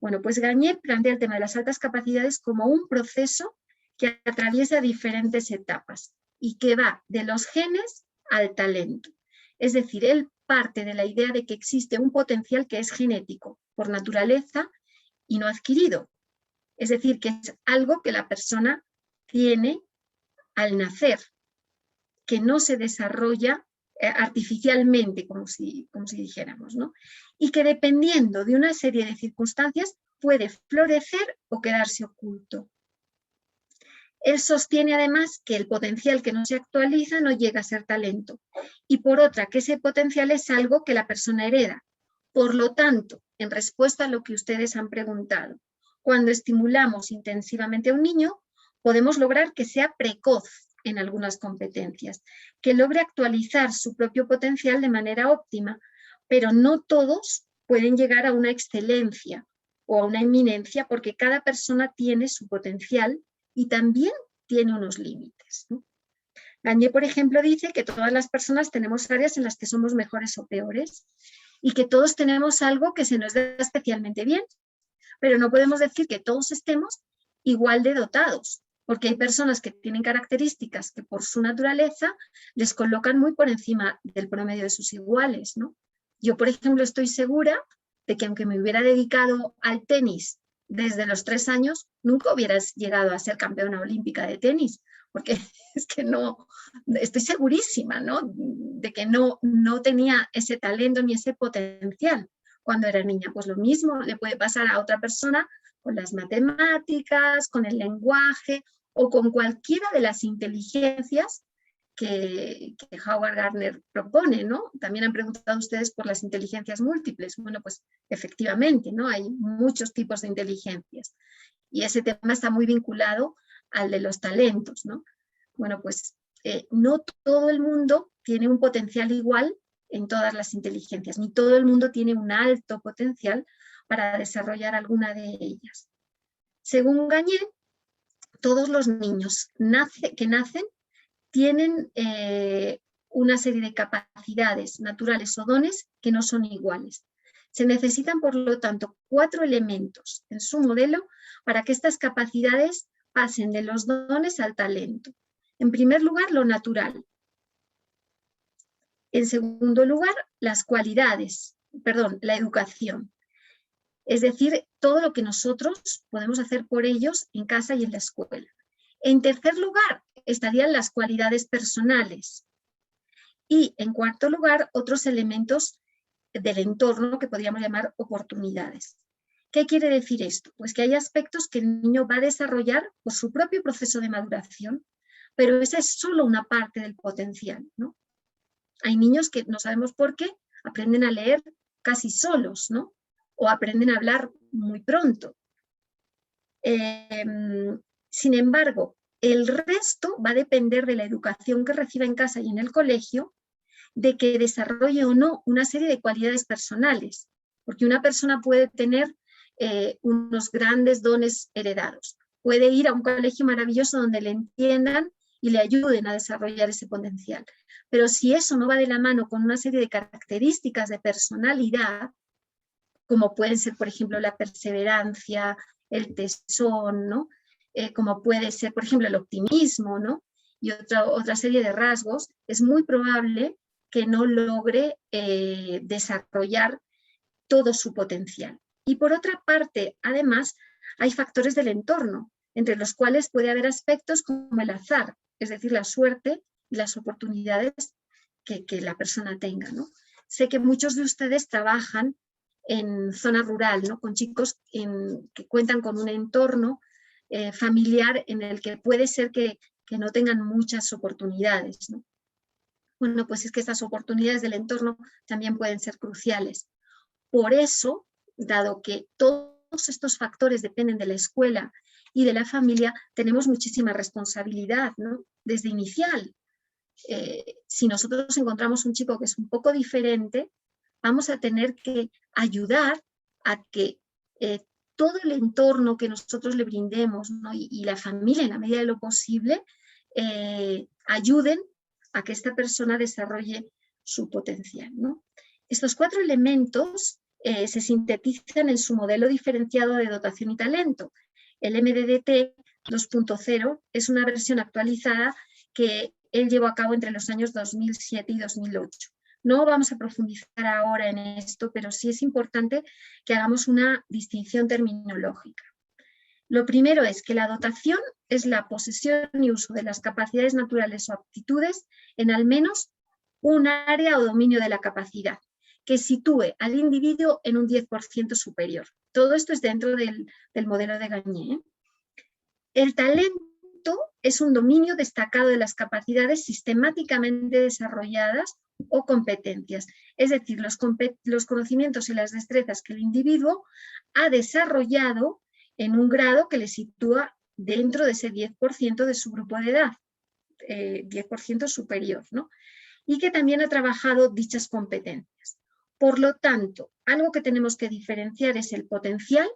Bueno, pues Gagné plantea el tema de las altas capacidades como un proceso que atraviesa diferentes etapas y que va de los genes al talento. Es decir, él parte de la idea de que existe un potencial que es genético, por naturaleza, y no adquirido. Es decir, que es algo que la persona tiene al nacer, que no se desarrolla artificialmente, como si dijéramos, ¿no? Y que dependiendo de una serie de circunstancias puede florecer o quedarse oculto. Él sostiene además que el potencial que no se actualiza no llega a ser talento, y por otra, que ese potencial es algo que la persona hereda. Por lo tanto, en respuesta a lo que ustedes han preguntado, cuando estimulamos intensivamente a un niño, podemos lograr que sea precoz en algunas competencias, que logre actualizar su propio potencial de manera óptima, pero no todos pueden llegar a una excelencia o a una eminencia, porque cada persona tiene su potencial y también tiene unos límites, ¿no? Gagné, por ejemplo, dice que todas las personas tenemos áreas en las que somos mejores o peores y que todos tenemos algo que se nos da especialmente bien, pero no podemos decir que todos estemos igual de dotados, porque hay personas que tienen características que por su naturaleza les colocan muy por encima del promedio de sus iguales, ¿no? Yo, por ejemplo, estoy segura de que aunque me hubiera dedicado al tenis desde los 3 años, nunca hubieras llegado a ser campeona olímpica de tenis, porque es que no, estoy segurísima, ¿no? De que no tenía ese talento ni ese potencial cuando era niña. Pues lo mismo le puede pasar a otra persona con las matemáticas, con el lenguaje o con cualquiera de las inteligencias que Howard Gardner propone, ¿no? También han preguntado ustedes por las inteligencias múltiples. Bueno, pues efectivamente, ¿no? Hay muchos tipos de inteligencias y ese tema está muy vinculado al de los talentos, ¿no? Bueno, pues no todo el mundo tiene un potencial igual en todas las inteligencias, ni todo el mundo tiene un alto potencial para desarrollar alguna de ellas. Según Gagné, todos los niños que nacen tienen una serie de capacidades naturales o dones que no son iguales. Se necesitan, por lo tanto, 4 elementos en su modelo para que estas capacidades pasen de los dones al talento. En primer lugar, lo natural. En segundo lugar, la educación. Es decir, todo lo que nosotros podemos hacer por ellos en casa y en la escuela. En tercer lugar, estarían las cualidades personales. Y en cuarto lugar, otros elementos del entorno que podríamos llamar oportunidades. ¿Qué quiere decir esto? Pues que hay aspectos que el niño va a desarrollar por su propio proceso de maduración, pero esa es solo una parte del potencial, ¿no? Hay niños que no sabemos por qué aprenden a leer casi solos, ¿no? O aprenden a hablar muy pronto. Sin embargo, el resto va a depender de la educación que reciba en casa y en el colegio, de que desarrolle o no una serie de cualidades personales, porque una persona puede tener unos grandes dones heredados. Puede ir a un colegio maravilloso donde le entiendan y le ayuden a desarrollar ese potencial. Pero si eso no va de la mano con una serie de características de personalidad, como pueden ser, por ejemplo, la perseverancia, el tesón, ¿no? Como puede ser, por ejemplo, el optimismo, ¿no? Y otra serie de rasgos, es muy probable que no logre desarrollar todo su potencial. Y por otra parte, además, hay factores del entorno, entre los cuales puede haber aspectos como el azar, es decir, la suerte y las oportunidades que la persona tenga, ¿no? Sé que muchos de ustedes trabajan en zona rural, ¿no? Con chicos que cuentan con un entorno familiar en el que puede ser que no tengan muchas oportunidades, ¿no? Bueno, pues es que estas oportunidades del entorno también pueden ser cruciales. Por eso, dado que todos estos factores dependen de la escuela y de la familia, tenemos muchísima responsabilidad, ¿no? Desde inicial. Si nosotros encontramos un chico que es un poco diferente, vamos a tener que ayudar a que todo el entorno que nosotros le brindemos, ¿no? y la familia, en la medida de lo posible, ayuden a que esta persona desarrolle su potencial, ¿no? Estos 4 elementos se sintetizan en su modelo diferenciado de dotación y talento. El MDDT 2.0 es una versión actualizada que él llevó a cabo entre los años 2007 y 2008. No vamos a profundizar ahora en esto, pero sí es importante que hagamos una distinción terminológica. Lo primero es que la dotación es la posesión y uso de las capacidades naturales o aptitudes en al menos un área o dominio de la capacidad que sitúe al individuo en un 10% superior. Todo esto es dentro del modelo de Gagné. El talento es un dominio destacado de las capacidades sistemáticamente desarrolladas o competencias, es decir, los conocimientos y las destrezas que el individuo ha desarrollado en un grado que le sitúa dentro de ese 10% de su grupo de edad, 10% superior, ¿no? Y que también ha trabajado dichas competencias. Por lo tanto, algo que tenemos que diferenciar es el potencial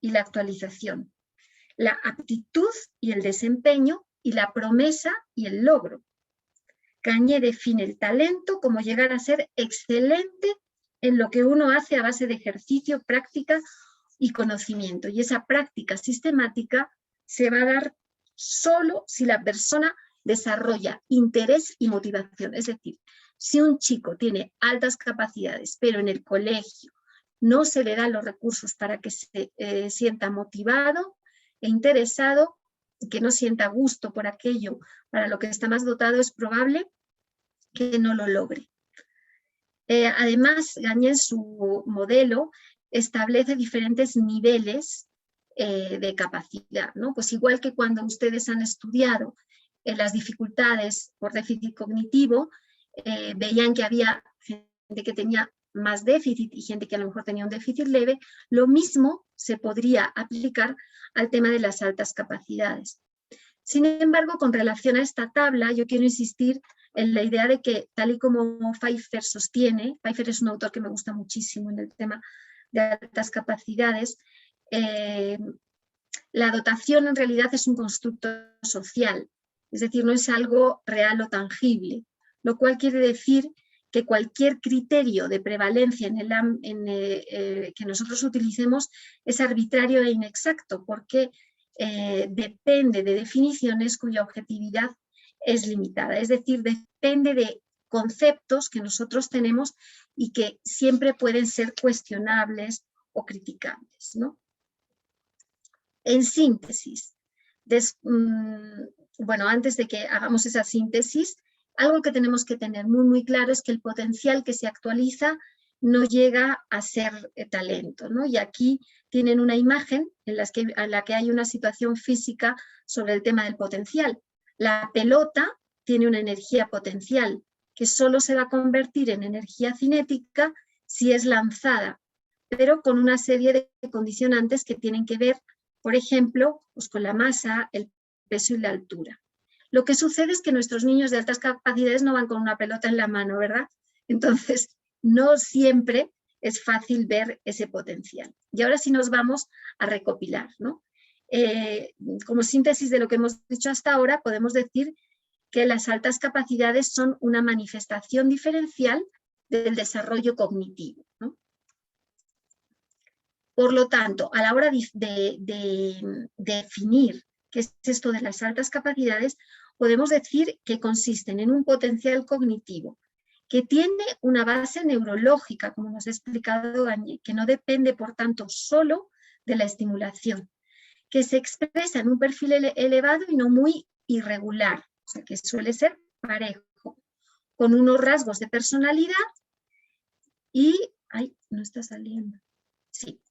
y la actualización, la aptitud y el desempeño y la promesa y el logro. Gagné define el talento como llegar a ser excelente en lo que uno hace a base de ejercicio, práctica y conocimiento. Y esa práctica sistemática se va a dar solo si la persona desarrolla interés y motivación. Es decir, si un chico tiene altas capacidades, pero en el colegio no se le dan los recursos para que se sienta motivado e interesado, que no sienta gusto por aquello para lo que está más dotado, es probable que no lo logre. Además, Gagné en su modelo establece diferentes niveles de capacidad, ¿no? Pues igual que cuando ustedes han estudiado las dificultades por déficit cognitivo, veían que había gente que tenía más déficit y gente que a lo mejor tenía un déficit leve, lo mismo se podría aplicar al tema de las altas capacidades. Sin embargo, con relación a esta tabla, yo quiero insistir en la idea de que, tal y como Pfeiffer sostiene, Pfeiffer es un autor que me gusta muchísimo en el tema de altas capacidades, la dotación en realidad es un constructo social, es decir, no es algo real o tangible, lo cual quiere decir que cualquier criterio de prevalencia que nosotros utilicemos es arbitrario e inexacto, porque depende de definiciones cuya objetividad es limitada, es decir, depende de conceptos que nosotros tenemos y que siempre pueden ser cuestionables o criticables, ¿no? En síntesis, bueno, antes de que hagamos esa síntesis, algo que tenemos que tener muy claro es que el potencial que se actualiza no llega a ser talento, ¿no? Y aquí tienen una imagen en la que hay una situación física sobre el tema del potencial. La pelota tiene una energía potencial que solo se va a convertir en energía cinética si es lanzada, pero con una serie de condicionantes que tienen que ver, por ejemplo, pues con la masa, el peso y la altura. Lo que sucede es que nuestros niños de altas capacidades no van con una pelota en la mano, ¿verdad? Entonces, no siempre es fácil ver ese potencial. Y ahora sí nos vamos a recopilar, ¿no? Como síntesis de lo que hemos dicho hasta ahora, podemos decir que las altas capacidades son una manifestación diferencial del desarrollo cognitivo, ¿no? Por lo tanto, a la hora de definir qué es esto de las altas capacidades, podemos decir que consisten en un potencial cognitivo que tiene una base neurológica, como nos ha explicado Gagne, que no depende, por tanto, solo de la estimulación, que se expresa en un perfil elevado y no muy irregular, o sea, que suele ser parejo, con unos rasgos de personalidad y... ¡Ay, no está saliendo! Sí.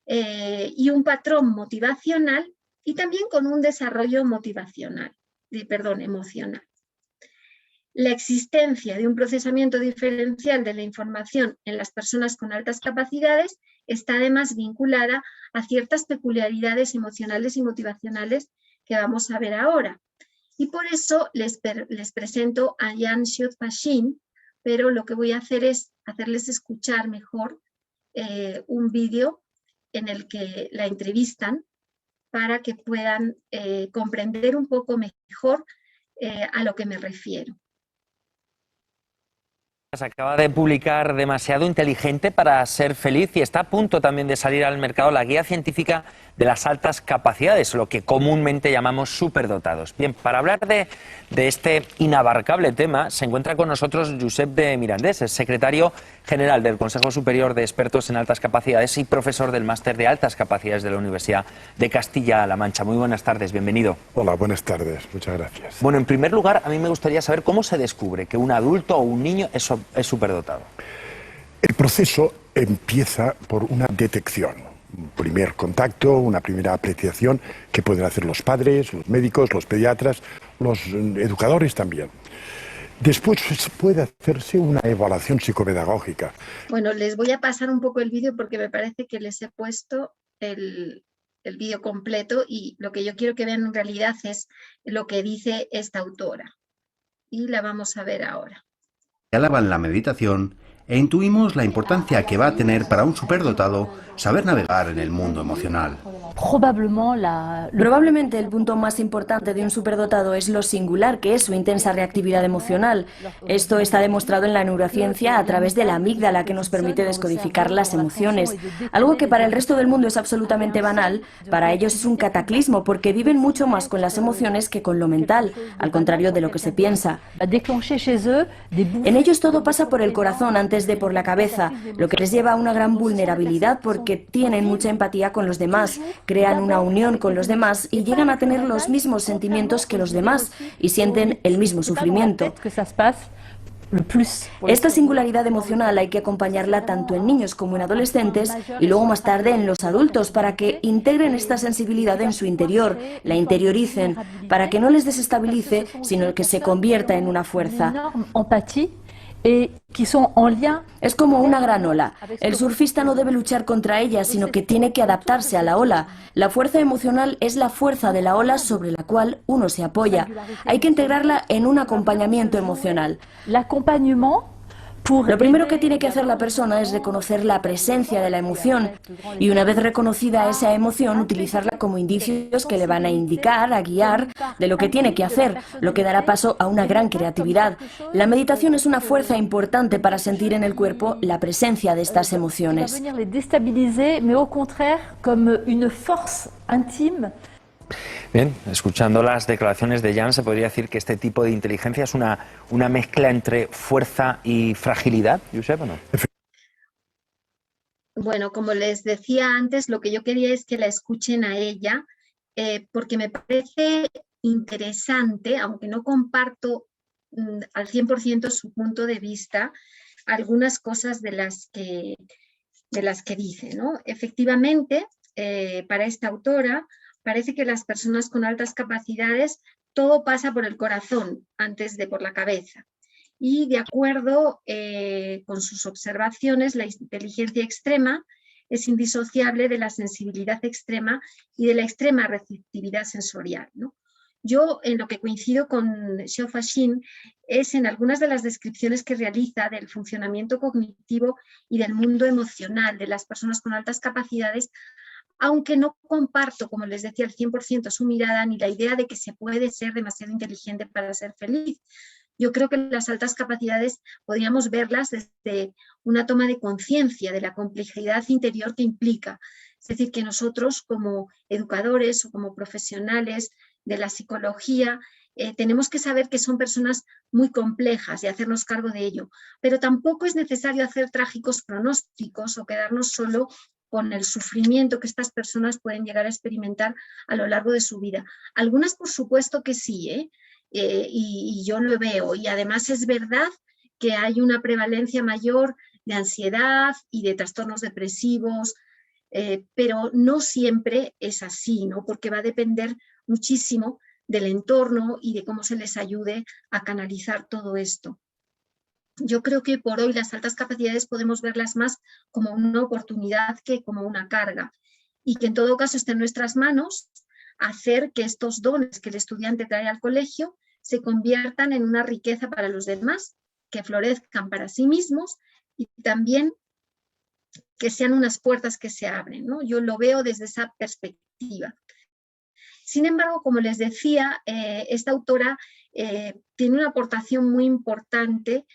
Y un patrón motivacional y también con un desarrollo emocional. La existencia de un procesamiento diferencial de la información en las personas con altas capacidades está además vinculada a ciertas peculiaridades emocionales y motivacionales que vamos a ver ahora. Y por eso les presento a Jan Schiot-Pachín, pero lo que voy a hacer es hacerles escuchar mejor un vídeo en el que la entrevistan para que puedan comprender un poco mejor a lo que me refiero. Se acaba de publicar Demasiado inteligente para ser feliz y está a punto también de salir al mercado la guía científica de las altas capacidades, lo que comúnmente llamamos superdotados. Bien, para hablar de este inabarcable tema se encuentra con nosotros Josep de Mirandés, es secretario general del Consejo Superior de Expertos en Altas Capacidades y profesor del Máster de Altas Capacidades de la Universidad de Castilla-La Mancha. Muy buenas tardes, bienvenido. Hola, buenas tardes, muchas gracias. Bueno, en primer lugar, a mí me gustaría saber cómo se descubre que un adulto o un niño es superdotado. El proceso empieza por una detección, un primer contacto, una primera apreciación que pueden hacer los padres, los médicos, los pediatras, los educadores también. Después puede hacerse una evaluación psicopedagógica. Bueno, les voy a pasar un poco el vídeo porque me parece que les he puesto el vídeo completo y lo que yo quiero que vean en realidad es lo que dice esta autora. Y la vamos a ver ahora. Alaban la meditación e intuimos la importancia que va a tener para un superdotado saber navegar en el mundo emocional. Probablemente el punto más importante de un superdotado es lo singular que es su intensa reactividad emocional. Esto está demostrado en la neurociencia a través de la amígdala, que nos permite descodificar las emociones. Algo que para el resto del mundo es absolutamente banal, para ellos es un cataclismo porque viven mucho más con las emociones que con lo mental, al contrario de lo que se piensa. En ellos todo pasa por el corazón antes de por la cabeza, lo que les lleva a una gran vulnerabilidad porque tienen mucha empatía con los demás, crean una unión con los demás y llegan a tener los mismos sentimientos que los demás y sienten el mismo sufrimiento. Esta singularidad emocional hay que acompañarla tanto en niños como en adolescentes y luego más tarde en los adultos para que integren esta sensibilidad en su interior, la interioricen, para que no les desestabilice, sino que se convierta en una fuerza. Es como una gran ola. El surfista no debe luchar contra ella, sino que tiene que adaptarse a la ola. La fuerza emocional es la fuerza de la ola sobre la cual uno se apoya. Hay que integrarla en un acompañamiento emocional. Lo primero que tiene que hacer la persona es reconocer la presencia de la emoción y una vez reconocida esa emoción, utilizarla como indicios que le van a indicar, a guiar de lo que tiene que hacer, lo que dará paso a una gran creatividad. La meditación es una fuerza importante para sentir en el cuerpo la presencia de estas emociones. Bien, escuchando las declaraciones de Jan, ¿se podría decir que este tipo de inteligencia es una mezcla entre fuerza y fragilidad, Josep, o no? Bueno, como les decía antes, lo que yo quería es que la escuchen a ella, porque me parece interesante, aunque no comparto al 100% su punto de vista, algunas cosas de las que dice, ¿no? Efectivamente, para esta autora, parece que las personas con altas capacidades, todo pasa por el corazón antes de por la cabeza. Y de acuerdo con sus observaciones, la inteligencia extrema es indisociable de la sensibilidad extrema y de la extrema receptividad sensorial, ¿no? Yo en lo que coincido con Schiot-Pachín es en algunas de las descripciones que realiza del funcionamiento cognitivo y del mundo emocional de las personas con altas capacidades, aunque no comparto, como les decía, al 100% su mirada ni la idea de que se puede ser demasiado inteligente para ser feliz. Yo creo que las altas capacidades podríamos verlas desde una toma de conciencia de la complejidad interior que implica. Es decir, que nosotros como educadores o como profesionales de la psicología tenemos que saber que son personas muy complejas y hacernos cargo de ello, pero tampoco es necesario hacer trágicos pronósticos o quedarnos solo con el sufrimiento que estas personas pueden llegar a experimentar a lo largo de su vida. Algunas por supuesto que sí, y yo lo veo, y además es verdad que hay una prevalencia mayor de ansiedad y de trastornos depresivos, pero no siempre es así, ¿no? Porque va a depender muchísimo del entorno y de cómo se les ayude a canalizar todo esto. Yo creo que por hoy las altas capacidades podemos verlas más como una oportunidad que como una carga, y que en todo caso esté en nuestras manos hacer que estos dones que el estudiante trae al colegio se conviertan en una riqueza para los demás, que florezcan para sí mismos y también que sean unas puertas que se abren, ¿no? Yo lo veo desde esa perspectiva. Sin embargo, como les decía, esta autora tiene una aportación muy importante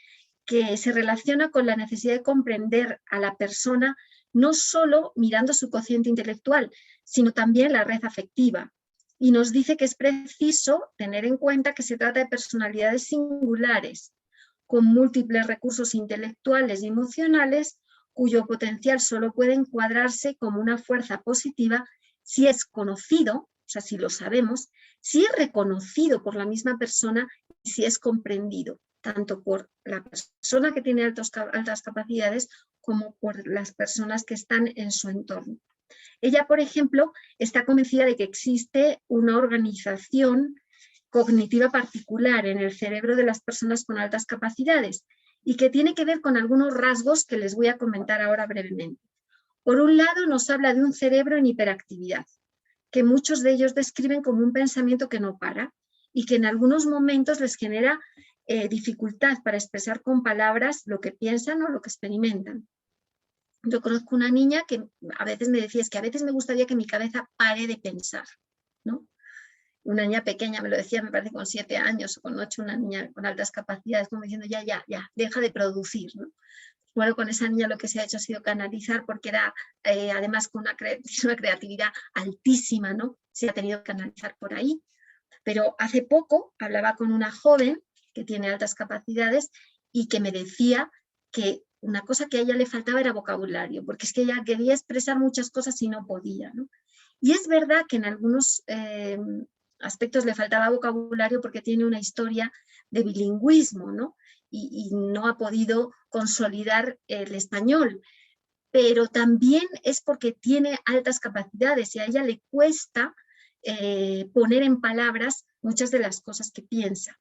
que se relaciona con la necesidad de comprender a la persona no solo mirando su cociente intelectual, sino también la red afectiva. Y nos dice que es preciso tener en cuenta que se trata de personalidades singulares, con múltiples recursos intelectuales y emocionales, cuyo potencial solo puede encuadrarse como una fuerza positiva si es conocido, o sea, si lo sabemos, si es reconocido por la misma persona y si es comprendido, tanto por la persona que tiene altas capacidades como por las personas que están en su entorno. Ella, por ejemplo, está convencida de que existe una organización cognitiva particular en el cerebro de las personas con altas capacidades y que tiene que ver con algunos rasgos que les voy a comentar ahora brevemente. Por un lado, nos habla de un cerebro en hiperactividad, que muchos de ellos describen como un pensamiento que no para y que en algunos momentos les genera dificultad para expresar con palabras lo que piensan o lo que experimentan. Yo conozco una niña que a veces me decía, es que a veces me gustaría que mi cabeza pare de pensar, ¿no? Una niña pequeña me lo decía, me parece con 7 años o con 8, una niña con altas capacidades, como diciendo, ya, deja de producir, ¿no? Bueno, con esa niña lo que se ha hecho ha sido canalizar, porque era además con una creatividad altísima, ¿no? Se ha tenido que canalizar por ahí. Pero hace poco hablaba con una joven que tiene altas capacidades y que me decía que una cosa que a ella le faltaba era vocabulario, porque es que ella quería expresar muchas cosas y no podía, ¿no? Y es verdad que en algunos aspectos le faltaba vocabulario porque tiene una historia de bilingüismo, ¿no? Y no ha podido consolidar el español, pero también es porque tiene altas capacidades y a ella le cuesta poner en palabras muchas de las cosas que piensa.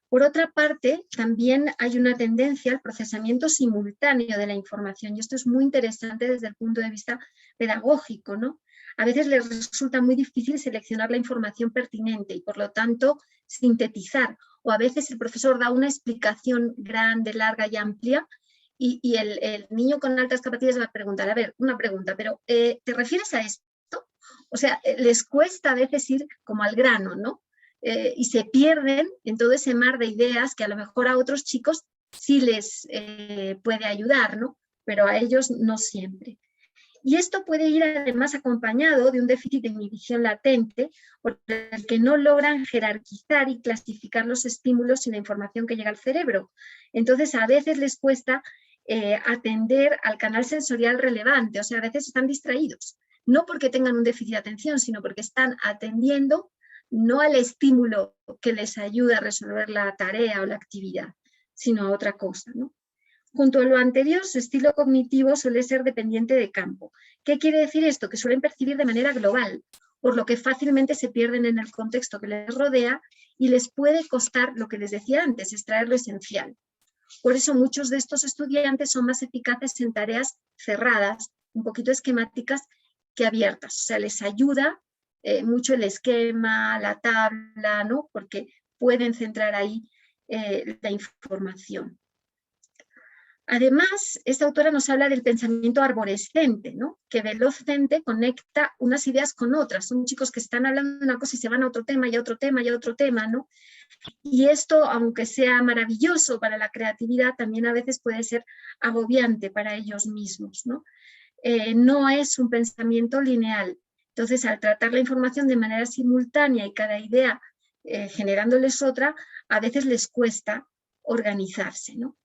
Por otra parte, también hay una tendencia al procesamiento simultáneo de la información, y esto es muy interesante desde el punto de vista pedagógico, ¿no? A veces les resulta muy difícil seleccionar la información pertinente y, por lo tanto, sintetizar, o a veces el profesor da una explicación grande, larga y amplia, y el niño con altas capacidades va a preguntar, a ver, una pregunta, pero ¿te refieres a esto? O sea, les cuesta a veces ir como al grano, ¿no? Y se pierden en todo ese mar de ideas que a lo mejor a otros chicos sí les puede ayudar, ¿no? Pero a ellos no siempre. Y esto puede ir además acompañado de un déficit de inhibición latente, por el que no logran jerarquizar y clasificar los estímulos y la información que llega al cerebro. Entonces a veces les cuesta atender al canal sensorial relevante, o sea, a veces están distraídos, no porque tengan un déficit de atención, sino porque están atendiendo no al estímulo que les ayuda a resolver la tarea o la actividad, sino a otra cosa, ¿no? Junto a lo anterior, su estilo cognitivo suele ser dependiente de campo. ¿Qué quiere decir esto? Que suelen percibir de manera global, por lo que fácilmente se pierden en el contexto que les rodea y les puede costar, lo que les decía antes, extraer lo esencial. Por eso muchos de estos estudiantes son más eficaces en tareas cerradas, un poquito esquemáticas, que abiertas. O sea, les ayuda mucho el esquema, la tabla, ¿no? Porque pueden centrar ahí la información. Además, esta autora nos habla del pensamiento arborescente, ¿no? Que velozmente conecta unas ideas con otras. Son chicos que están hablando de una cosa y se van a otro tema y a otro tema y a otro tema, ¿no? Y esto, aunque sea maravilloso para la creatividad, también a veces puede ser agobiante para ellos mismos, ¿no? No es un pensamiento lineal. Entonces, al tratar la información de manera simultánea y cada idea generándoles otra, a veces les cuesta organizarse, ¿no?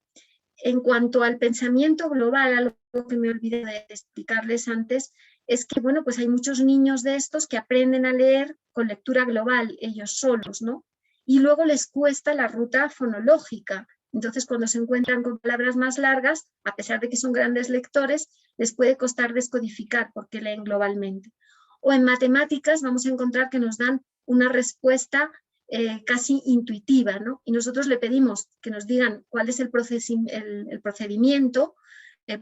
En cuanto al pensamiento global, algo que me olvidé de explicarles antes, es que, bueno, pues hay muchos niños de estos que aprenden a leer con lectura global, ellos solos, ¿no? Y luego les cuesta la ruta fonológica. Entonces, cuando se encuentran con palabras más largas, a pesar de que son grandes lectores, les puede costar descodificar porque leen globalmente. O en matemáticas vamos a encontrar que nos dan una respuesta casi intuitiva, ¿no? Y nosotros le pedimos que nos digan cuál es el procedimiento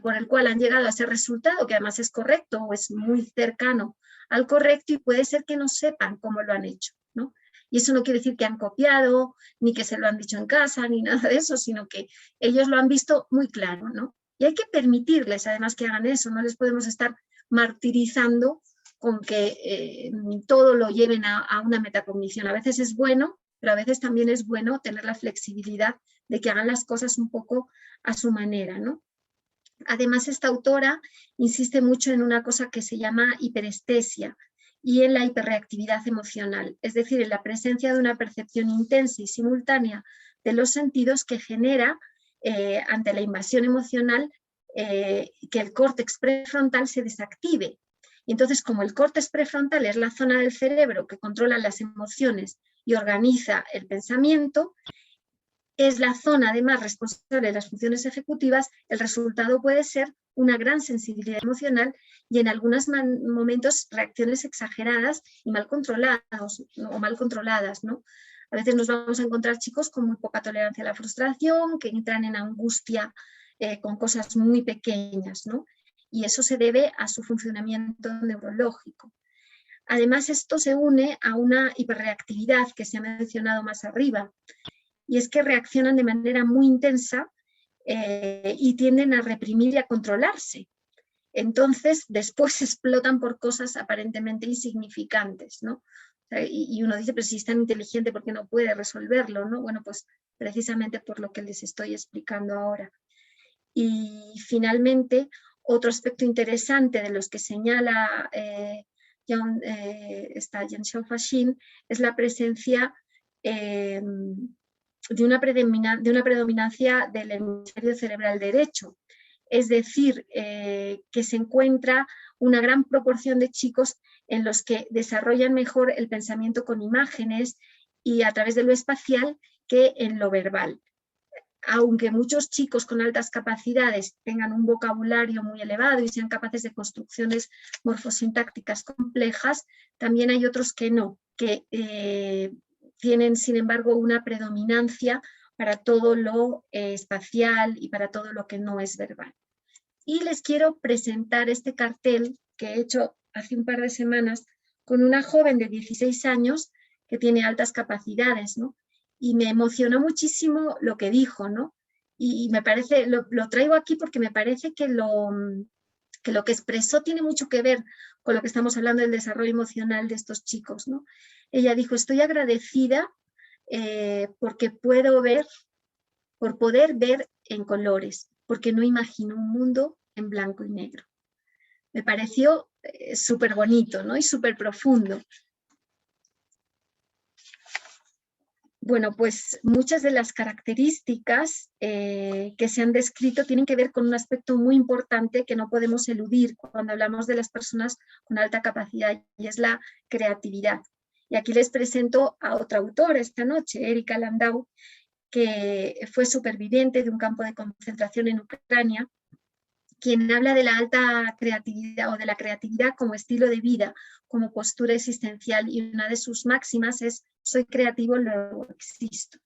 por el cual han llegado a ese resultado, que además es correcto o es muy cercano al correcto, y puede ser que no sepan cómo lo han hecho, ¿no? Y eso no quiere decir que han copiado, ni que se lo han dicho en casa, ni nada de eso, sino que ellos lo han visto muy claro, ¿no? Y hay que permitirles además que hagan eso, no les podemos estar martirizando con que todo lo lleven a una metacognición. A veces es bueno, pero a veces también es bueno tener la flexibilidad de que hagan las cosas un poco a su manera, ¿no? Además, esta autora insiste mucho en una cosa que se llama hiperestesia y en la hiperreactividad emocional, es decir, en la presencia de una percepción intensa y simultánea de los sentidos que genera, ante la invasión emocional, que el córtex prefrontal se desactive. Y entonces, como el córtex prefrontal es la zona del cerebro que controla las emociones y organiza el pensamiento, es la zona además responsable de las funciones ejecutivas, el resultado puede ser una gran sensibilidad emocional y en algunos momentos reacciones exageradas y mal controladas, ¿no? A veces nos vamos a encontrar chicos con muy poca tolerancia a la frustración, que entran en angustia con cosas muy pequeñas, ¿no? Y eso se debe a su funcionamiento neurológico. Además, esto se une a una hiperreactividad que se ha mencionado más arriba, y es que reaccionan de manera muy intensa y tienden a reprimir y a controlarse. Entonces, después explotan por cosas aparentemente insignificantes, ¿no? Y uno dice, pero si es tan inteligente, ¿por qué no puede resolverlo, ¿no? Bueno, pues precisamente por lo que les estoy explicando ahora. Y finalmente, otro aspecto interesante de los que señala Jean Fachin es la presencia de una predominancia del hemisferio cerebral derecho. Es decir, que se encuentra una gran proporción de chicos en los que desarrollan mejor el pensamiento con imágenes y a través de lo espacial que en lo verbal. Aunque muchos chicos con altas capacidades tengan un vocabulario muy elevado y sean capaces de construcciones morfosintácticas complejas, también hay otros que no, que tienen, sin embargo, una predominancia para todo lo espacial y para todo lo que no es verbal. Y les quiero presentar este cartel que he hecho hace un par de semanas con una joven de 16 años que tiene altas capacidades, ¿no? Y me emocionó muchísimo lo que dijo, ¿no? Y me parece, lo traigo aquí porque me parece que lo que expresó tiene mucho que ver con lo que estamos hablando del desarrollo emocional de estos chicos, ¿no? Ella dijo, estoy agradecida porque puedo ver, por poder ver en colores, porque no imagino un mundo en blanco y negro. Me pareció súper bonito, ¿no? Y súper profundo. Bueno, pues muchas de las características que se han descrito tienen que ver con un aspecto muy importante que no podemos eludir cuando hablamos de las personas con alta capacidad, y es la creatividad. Y aquí les presento a otra autora esta noche, Erika Landau, que fue superviviente de un campo de concentración en Ucrania, quien habla de la alta creatividad o de la creatividad como estilo de vida, como postura existencial, y una de sus máximas es soy creativo, luego existo.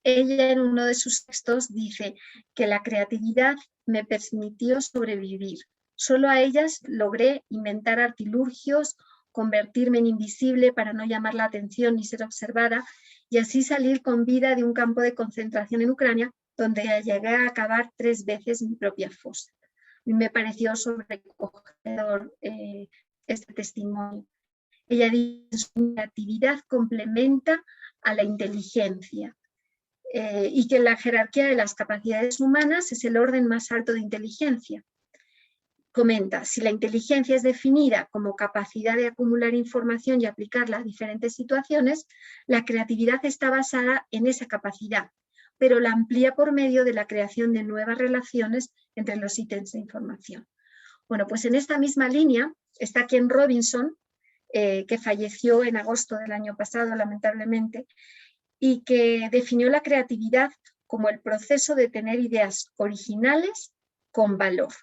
Ella en uno de sus textos dice que la creatividad me permitió sobrevivir. Solo a ellas logré inventar artilugios, convertirme en invisible para no llamar la atención ni ser observada, y así salir con vida de un campo de concentración en Ucrania, donde llegué a acabar 3 veces mi propia fosa. Me pareció sobrecogedor este testimonio. Ella dice que su creatividad complementa a la inteligencia y que la jerarquía de las capacidades humanas es el orden más alto de inteligencia. comenta, si la inteligencia es definida como capacidad de acumular información y aplicarla a diferentes situaciones, la creatividad está basada en esa capacidad, pero la amplía por medio de la creación de nuevas relaciones entre los ítems de información. Bueno, pues en esta misma línea está Ken Robinson, que falleció en agosto del año pasado, lamentablemente, y que definió la creatividad como el proceso de tener ideas originales con valor.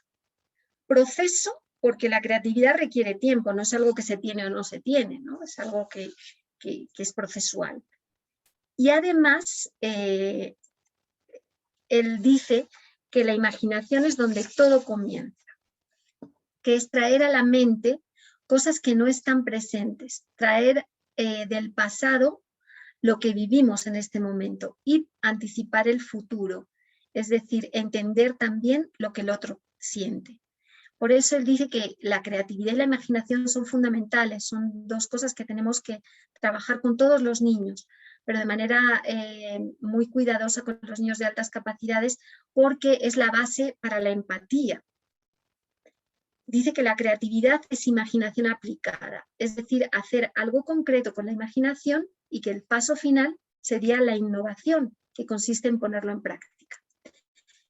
Proceso porque la creatividad requiere tiempo, no es algo que se tiene o no se tiene, ¿no? Es algo que es procesual. Y además, él dice que la imaginación es donde todo comienza, que es traer a la mente cosas que no están presentes, traer del pasado lo que vivimos en este momento y anticipar el futuro, es decir, entender también lo que el otro siente. Por eso él dice que la creatividad y la imaginación son fundamentales, son dos cosas que tenemos que trabajar con todos los niños, pero de manera muy cuidadosa con los niños de altas capacidades, porque es la base para la empatía. Dice que la creatividad es imaginación aplicada, es decir, hacer algo concreto con la imaginación y que el paso final sería la innovación, que consiste en ponerlo en práctica.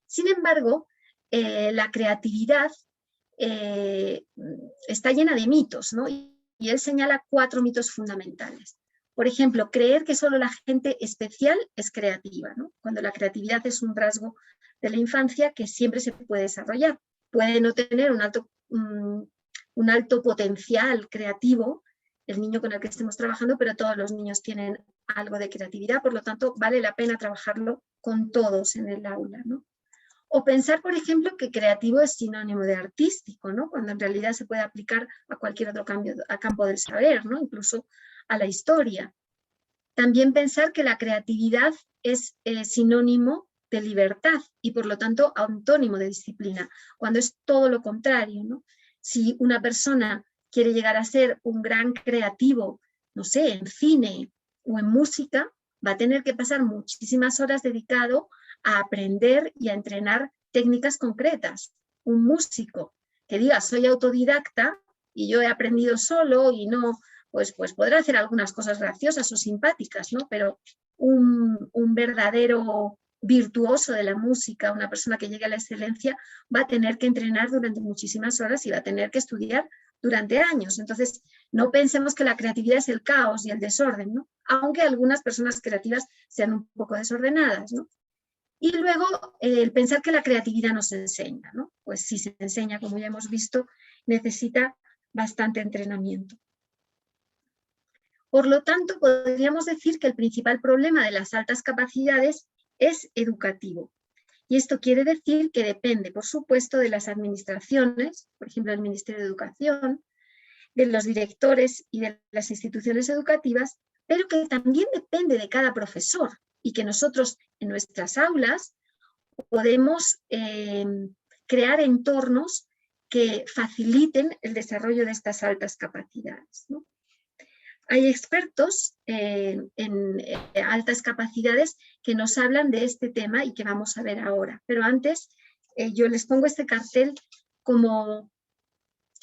Sin embargo, la creatividad está llena de mitos, ¿no? Y él señala 4 mitos fundamentales. Por ejemplo, creer que solo la gente especial es creativa, ¿no? Cuando la creatividad es un rasgo de la infancia que siempre se puede desarrollar. Puede no tener un alto potencial creativo el niño con el que estemos trabajando, pero todos los niños tienen algo de creatividad, por lo tanto vale la pena trabajarlo con todos en el aula, ¿no? O pensar, por ejemplo, que creativo es sinónimo de artístico, ¿no? Cuando en realidad se puede aplicar a cualquier otro campo del saber, ¿no? Incluso a la historia. También pensar que la creatividad es sinónimo de libertad y por lo tanto antónimo de disciplina, cuando es todo lo contrario, ¿no? Si una persona quiere llegar a ser un gran creativo, no sé, en cine o en música, va a tener que pasar muchísimas horas dedicado a aprender y a entrenar técnicas concretas. Un músico que diga soy autodidacta y yo he aprendido solo y no, pues podrá hacer algunas cosas graciosas o simpáticas, ¿no? Pero un verdadero virtuoso de la música, una persona que llegue a la excelencia, va a tener que entrenar durante muchísimas horas y va a tener que estudiar durante años. Entonces, no pensemos que la creatividad es el caos y el desorden, ¿no? Aunque algunas personas creativas sean un poco desordenadas, ¿no? Y luego, el pensar que la creatividad no se enseña, ¿no? Pues si se enseña, como ya hemos visto, necesita bastante entrenamiento. Por lo tanto, podríamos decir que el principal problema de las altas capacidades es educativo. Y esto quiere decir que depende, por supuesto, de las administraciones, por ejemplo, del Ministerio de Educación, de los directores y de las instituciones educativas, pero que también depende de cada profesor y que nosotros en nuestras aulas podemos crear entornos que faciliten el desarrollo de estas altas capacidades, ¿no? Hay expertos en altas capacidades que nos hablan de este tema y que vamos a ver ahora. Pero antes yo les pongo este cartel como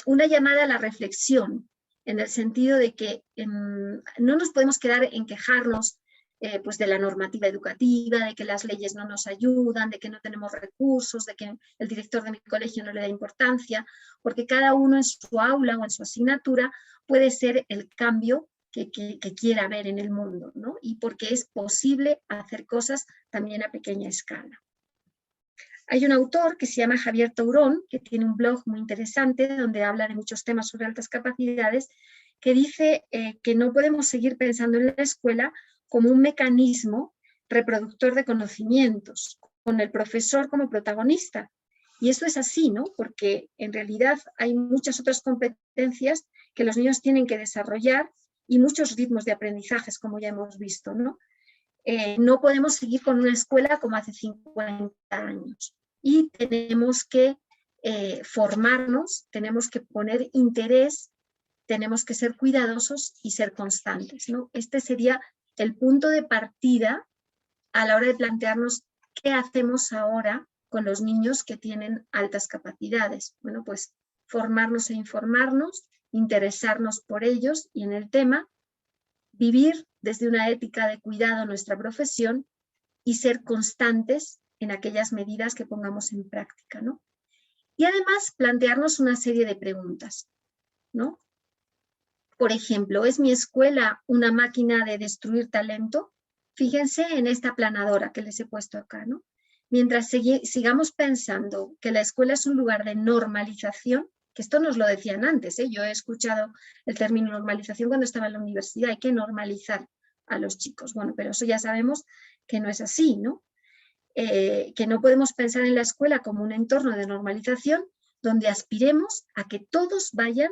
una llamada a la reflexión, en el sentido de que no nos podemos quedar en quejarnos pues de la normativa educativa, de que las leyes no nos ayudan, de que no tenemos recursos, de que el director de mi colegio no le da importancia, porque cada uno en su aula o en su asignatura puede ser el cambio que quiera ver en el mundo, ¿no? Y porque es posible hacer cosas también a pequeña escala. Hay un autor que se llama Javier Tourón, que tiene un blog muy interesante donde habla de muchos temas sobre altas capacidades, que dice que no podemos seguir pensando en la escuela como un mecanismo reproductor de conocimientos, con el profesor como protagonista. Y esto es así, ¿no? Porque en realidad hay muchas otras competencias que los niños tienen que desarrollar y muchos ritmos de aprendizajes, como ya hemos visto, ¿no? No podemos seguir con una escuela como hace 50 años y tenemos que formarnos, tenemos que poner interés, tenemos que ser cuidadosos y ser constantes, ¿no? Este sería el punto de partida a la hora de plantearnos qué hacemos ahora con los niños que tienen altas capacidades. Bueno, pues formarnos e informarnos, interesarnos por ellos y en el tema, vivir desde una ética de cuidado nuestra profesión y ser constantes en aquellas medidas que pongamos en práctica, ¿no? Y además plantearnos una serie de preguntas, ¿no? Por ejemplo, ¿es mi escuela una máquina de destruir talento? Fíjense en esta aplanadora que les he puesto acá, ¿no? Mientras sigamos pensando que la escuela es un lugar de normalización, que esto nos lo decían antes, yo he escuchado el término normalización cuando estaba en la universidad, hay que normalizar a los chicos. Bueno, pero eso ya sabemos que no es así, ¿no? Que no podemos pensar en la escuela como un entorno de normalización donde aspiremos a que todos vayan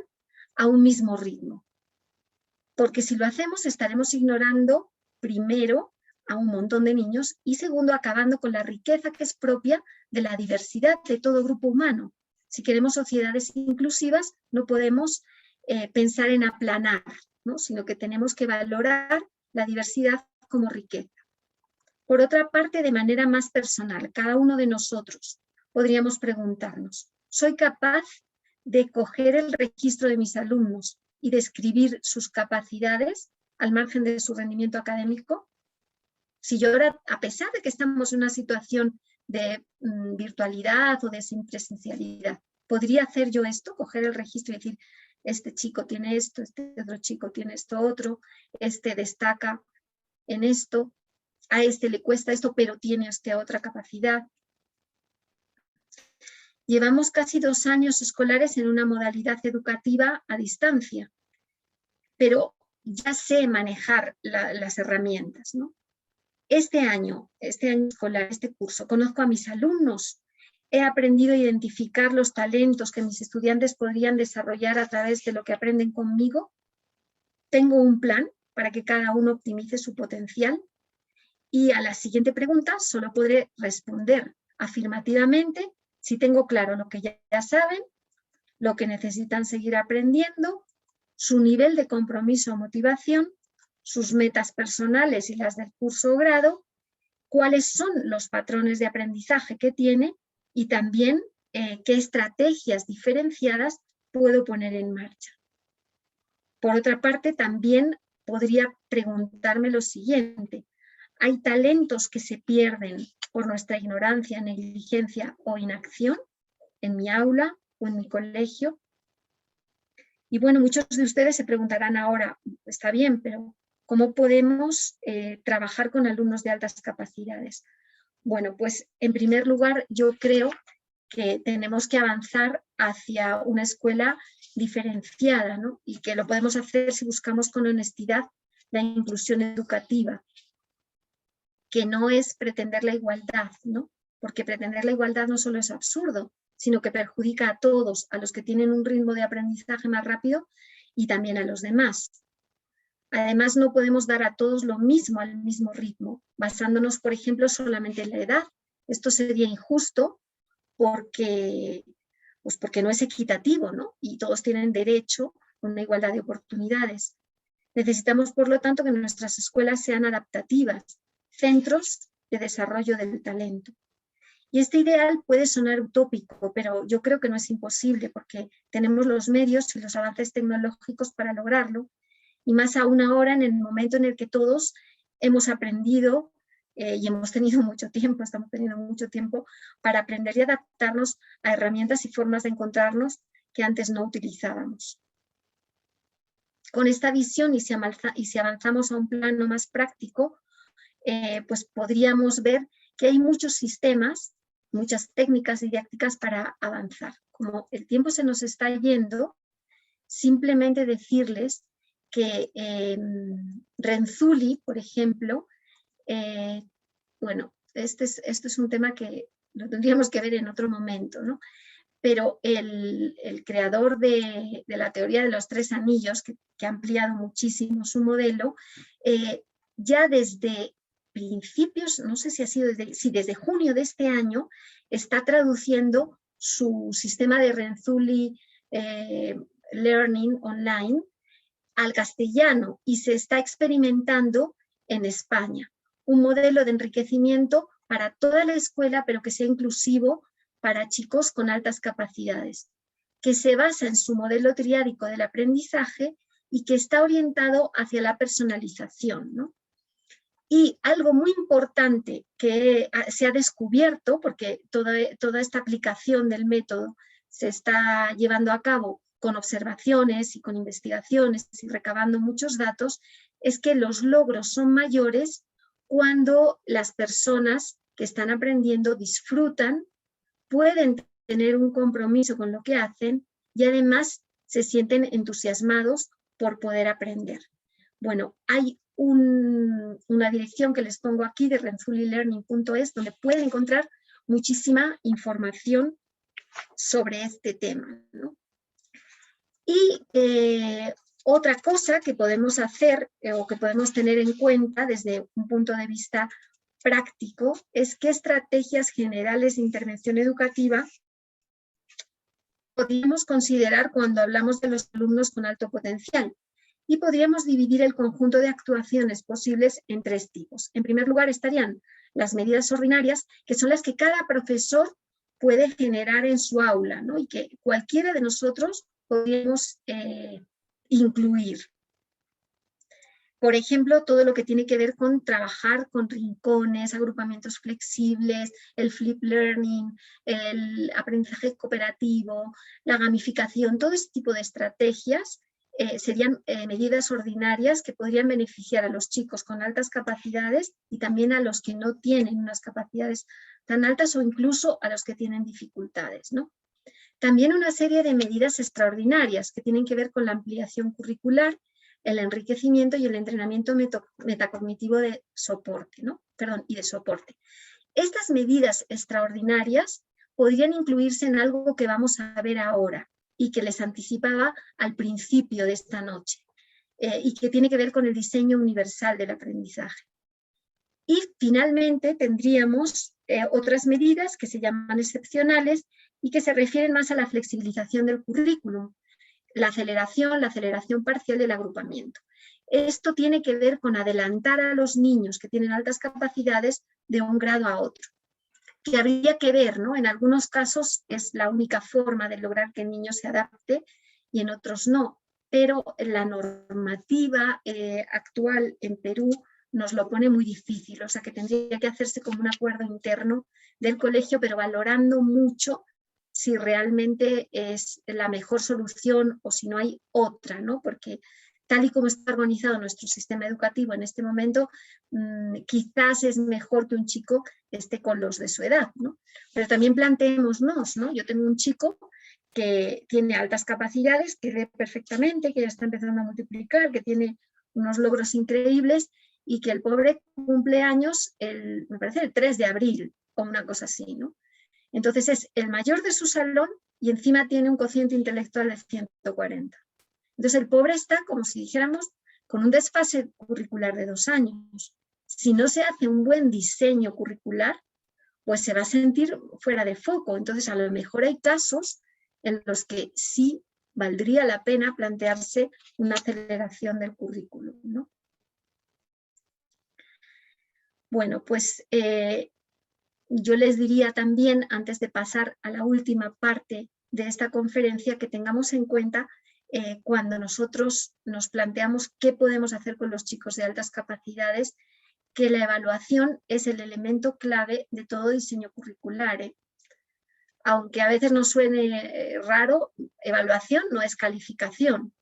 a un mismo ritmo. Porque si lo hacemos estaremos ignorando, primero, a un montón de niños y segundo, acabando con la riqueza que es propia de la diversidad de todo grupo humano. Si queremos sociedades inclusivas, no podemos pensar en aplanar, ¿no? Sino que tenemos que valorar la diversidad como riqueza. Por otra parte, de manera más personal, cada uno de nosotros podríamos preguntarnos, ¿soy capaz de coger el registro de mis alumnos y describir sus capacidades al margen de su rendimiento académico? Si yo ahora, a pesar de que estamos en una situación de virtualidad o de sin presencialidad, ¿podría hacer yo esto? Coger el registro y decir, este chico tiene esto, este otro chico tiene esto otro, este destaca en esto, a este le cuesta esto, pero tiene esta otra capacidad. Llevamos casi 2 años escolares en una modalidad educativa a distancia, pero ya sé manejar las herramientas, ¿no? Este año escolar, este curso, conozco a mis alumnos, he aprendido a identificar los talentos que mis estudiantes podrían desarrollar a través de lo que aprenden conmigo, tengo un plan para que cada uno optimice su potencial y a la siguiente pregunta solo podré responder afirmativamente si tengo claro lo que ya saben, lo que necesitan seguir aprendiendo, su nivel de compromiso o motivación, sus metas personales y las del curso o grado, cuáles son los patrones de aprendizaje que tiene y también qué estrategias diferenciadas puedo poner en marcha. Por otra parte, también podría preguntarme lo siguiente. ¿Hay talentos que se pierden por nuestra ignorancia, negligencia o inacción en mi aula o en mi colegio? Y bueno, muchos de ustedes se preguntarán ahora, está bien, pero ¿cómo podemos trabajar con alumnos de altas capacidades? Bueno, pues en primer lugar yo creo que tenemos que avanzar hacia una escuela diferenciada, ¿no? Y que lo podemos hacer si buscamos con honestidad la inclusión educativa, que no es pretender la igualdad, ¿no? Porque pretender la igualdad no solo es absurdo, sino que perjudica a todos, a los que tienen un ritmo de aprendizaje más rápido y también a los demás. Además, no podemos dar a todos lo mismo al mismo ritmo, basándonos, por ejemplo, solamente en la edad. Esto sería injusto porque no es equitativo, ¿no? Y todos tienen derecho a una igualdad de oportunidades. Necesitamos, por lo tanto, que nuestras escuelas sean adaptativas, centros de desarrollo del talento. Y este ideal puede sonar utópico, pero yo creo que no es imposible porque tenemos los medios y los avances tecnológicos para lograrlo, y más aún ahora en el momento en el que todos hemos aprendido y hemos tenido mucho tiempo, estamos teniendo mucho tiempo para aprender y adaptarnos a herramientas y formas de encontrarnos que antes no utilizábamos. Con esta visión y si avanzamos a un plano más práctico, pues podríamos ver que hay muchos sistemas, muchas técnicas didácticas para avanzar. Como el tiempo se nos está yendo, simplemente decirles que Renzulli, por ejemplo, bueno, este es un tema que lo tendríamos que ver en otro momento, ¿no? Pero el creador de la teoría de los 3 anillos, que ha ampliado muchísimo su modelo, ya desde principios, no sé si ha sido desde junio de este año, está traduciendo su sistema de Renzulli Learning Online al castellano y se está experimentando en España. Un modelo de enriquecimiento para toda la escuela, pero que sea inclusivo para chicos con altas capacidades. que se basa en su modelo triádico del aprendizaje y que está orientado hacia la personalización, ¿no? Y algo muy importante que se ha descubierto, porque toda esta aplicación del método se está llevando a cabo con observaciones y con investigaciones y recabando muchos datos, es que los logros son mayores cuando las personas que están aprendiendo disfrutan, pueden tener un compromiso con lo que hacen y además se sienten entusiasmados por poder aprender. Bueno, hay una dirección que les pongo aquí de renzulilearning.es donde pueden encontrar muchísima información sobre este tema, ¿no? Y otra cosa que podemos hacer o que podemos tener en cuenta desde un punto de vista práctico es qué estrategias generales de intervención educativa podríamos considerar cuando hablamos de los alumnos con alto potencial. Y podríamos dividir el conjunto de actuaciones posibles en 3 tipos. En primer lugar estarían las medidas ordinarias, que son las que cada profesor puede generar en su aula, ¿no? Y que cualquiera de nosotros podríamos incluir. Por ejemplo, todo lo que tiene que ver con trabajar con rincones, agrupamientos flexibles, el flip learning, el aprendizaje cooperativo, la gamificación, todo este tipo de estrategias serían medidas ordinarias que podrían beneficiar a los chicos con altas capacidades y también a los que no tienen unas capacidades tan altas o incluso a los que tienen dificultades, ¿no? También una serie de medidas extraordinarias que tienen que ver con la ampliación curricular, el enriquecimiento y el entrenamiento metacognitivo de soporte, ¿no? Y de soporte. Estas medidas extraordinarias podrían incluirse en algo que vamos a ver ahora y que les anticipaba al principio de esta noche, y que tiene que ver con el diseño universal del aprendizaje. Y finalmente tendríamos otras medidas que se llaman excepcionales y que se refieren más a la flexibilización del currículum, la aceleración parcial del agrupamiento. Esto tiene que ver con adelantar a los niños que tienen altas capacidades de un grado a otro, que habría que ver, ¿no? En algunos casos es la única forma de lograr que el niño se adapte y en otros no, pero la normativa actual en Perú nos lo pone muy difícil, o sea que tendría que hacerse como un acuerdo interno del colegio, pero valorando mucho si realmente es la mejor solución o si no hay otra, ¿no? Porque tal y como está organizado nuestro sistema educativo en este momento, quizás es mejor que un chico esté con los de su edad, ¿no? Pero también planteémonos, ¿no? Yo tengo un chico que tiene altas capacidades, que ve perfectamente, que ya está empezando a multiplicar, que tiene unos logros increíbles y que el pobre cumple años, me parece el 3 de abril o una cosa así, ¿no? Entonces es el mayor de su salón y encima tiene un cociente intelectual de 140. Entonces el pobre está, como si dijéramos, con un desfase curricular de 2 años. Si no se hace un buen diseño curricular, pues se va a sentir fuera de foco. Entonces a lo mejor hay casos en los que sí valdría la pena plantearse una aceleración del currículum, ¿no? Bueno, pues yo les diría también, antes de pasar a la última parte de esta conferencia, que tengamos en cuenta cuando nosotros nos planteamos qué podemos hacer con los chicos de altas capacidades, que la evaluación es el elemento clave de todo diseño curricular. Aunque a veces nos suene raro, evaluación no es calificación,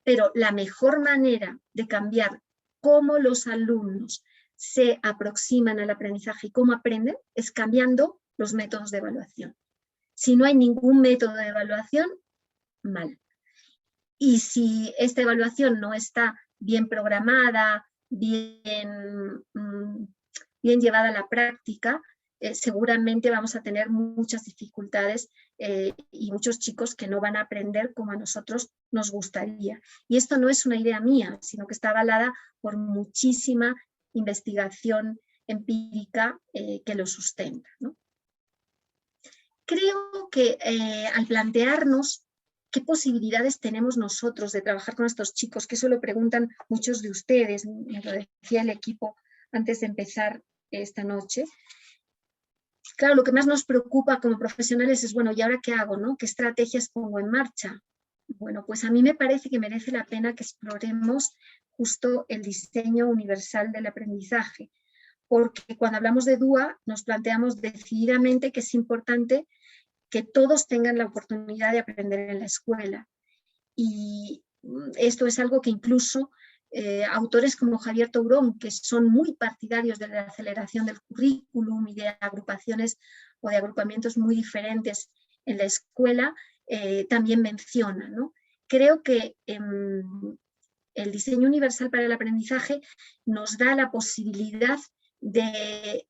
pero la mejor manera de cambiar cómo los alumnos se aproximan al aprendizaje y cómo aprenden es cambiando los métodos de evaluación. Si no hay ningún método de evaluación, mal. Y si esta evaluación no está bien programada, bien llevada a la práctica, seguramente vamos a tener muchas dificultades y muchos chicos que no van a aprender como a nosotros nos gustaría. Y esto no es una idea mía, sino que está avalada por muchísima investigación empírica que lo sustenta, ¿no? Creo que al plantearnos qué posibilidades tenemos nosotros de trabajar con estos chicos, que eso lo preguntan muchos de ustedes, me lo decía el equipo antes de empezar esta noche, Claro, lo que más nos preocupa como profesionales es, bueno, ¿y ahora qué hago, no? ¿Qué estrategias pongo en marcha? Bueno, pues a mí me parece que merece la pena que exploremos justo el diseño universal del aprendizaje, porque cuando hablamos de DUA nos planteamos decididamente que es importante que todos tengan la oportunidad de aprender en la escuela. Y esto es algo que incluso autores como Javier Tourón, que son muy partidarios de la aceleración del currículum y de agrupaciones o de agrupamientos muy diferentes en la escuela, también menciona, ¿no? Creo que el diseño universal para el aprendizaje nos da la posibilidad de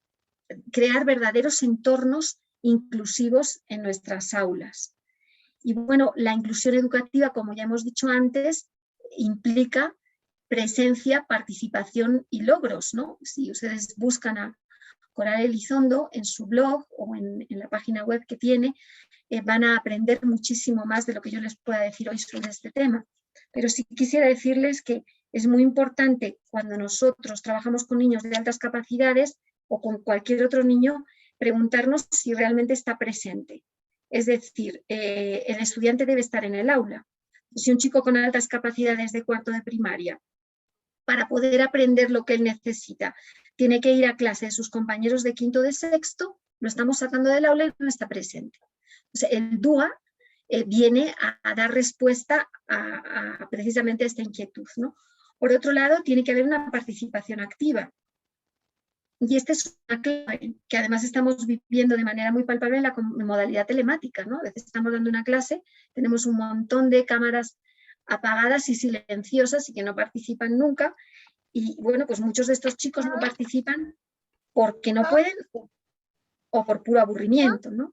crear verdaderos entornos inclusivos en nuestras aulas. Y bueno, la inclusión educativa, como ya hemos dicho antes, implica presencia, participación y logros, ¿no? Si ustedes buscan a Coral Elizondo en su blog o en la página web que tiene, van a aprender muchísimo más de lo que yo les pueda decir hoy sobre este tema. Pero sí quisiera decirles que es muy importante cuando nosotros trabajamos con niños de altas capacidades o con cualquier otro niño, preguntarnos si realmente está presente. Es decir, el estudiante debe estar en el aula. Si un chico con altas capacidades de cuarto de primaria, para poder aprender lo que él necesita, tiene que ir a clase de sus compañeros de quinto o de sexto, lo estamos sacando del aula y no está presente. O sea, el DUA viene a dar respuesta a precisamente esta inquietud, ¿no? Por otro lado, tiene que haber una participación activa. Y esta es una clave que además estamos viviendo de manera muy palpable en la modalidad telemática, ¿no? A veces estamos dando una clase, tenemos un montón de cámaras apagadas y silenciosas y que no participan nunca. Y bueno, pues muchos de estos chicos no participan porque no pueden o por puro aburrimiento, ¿no?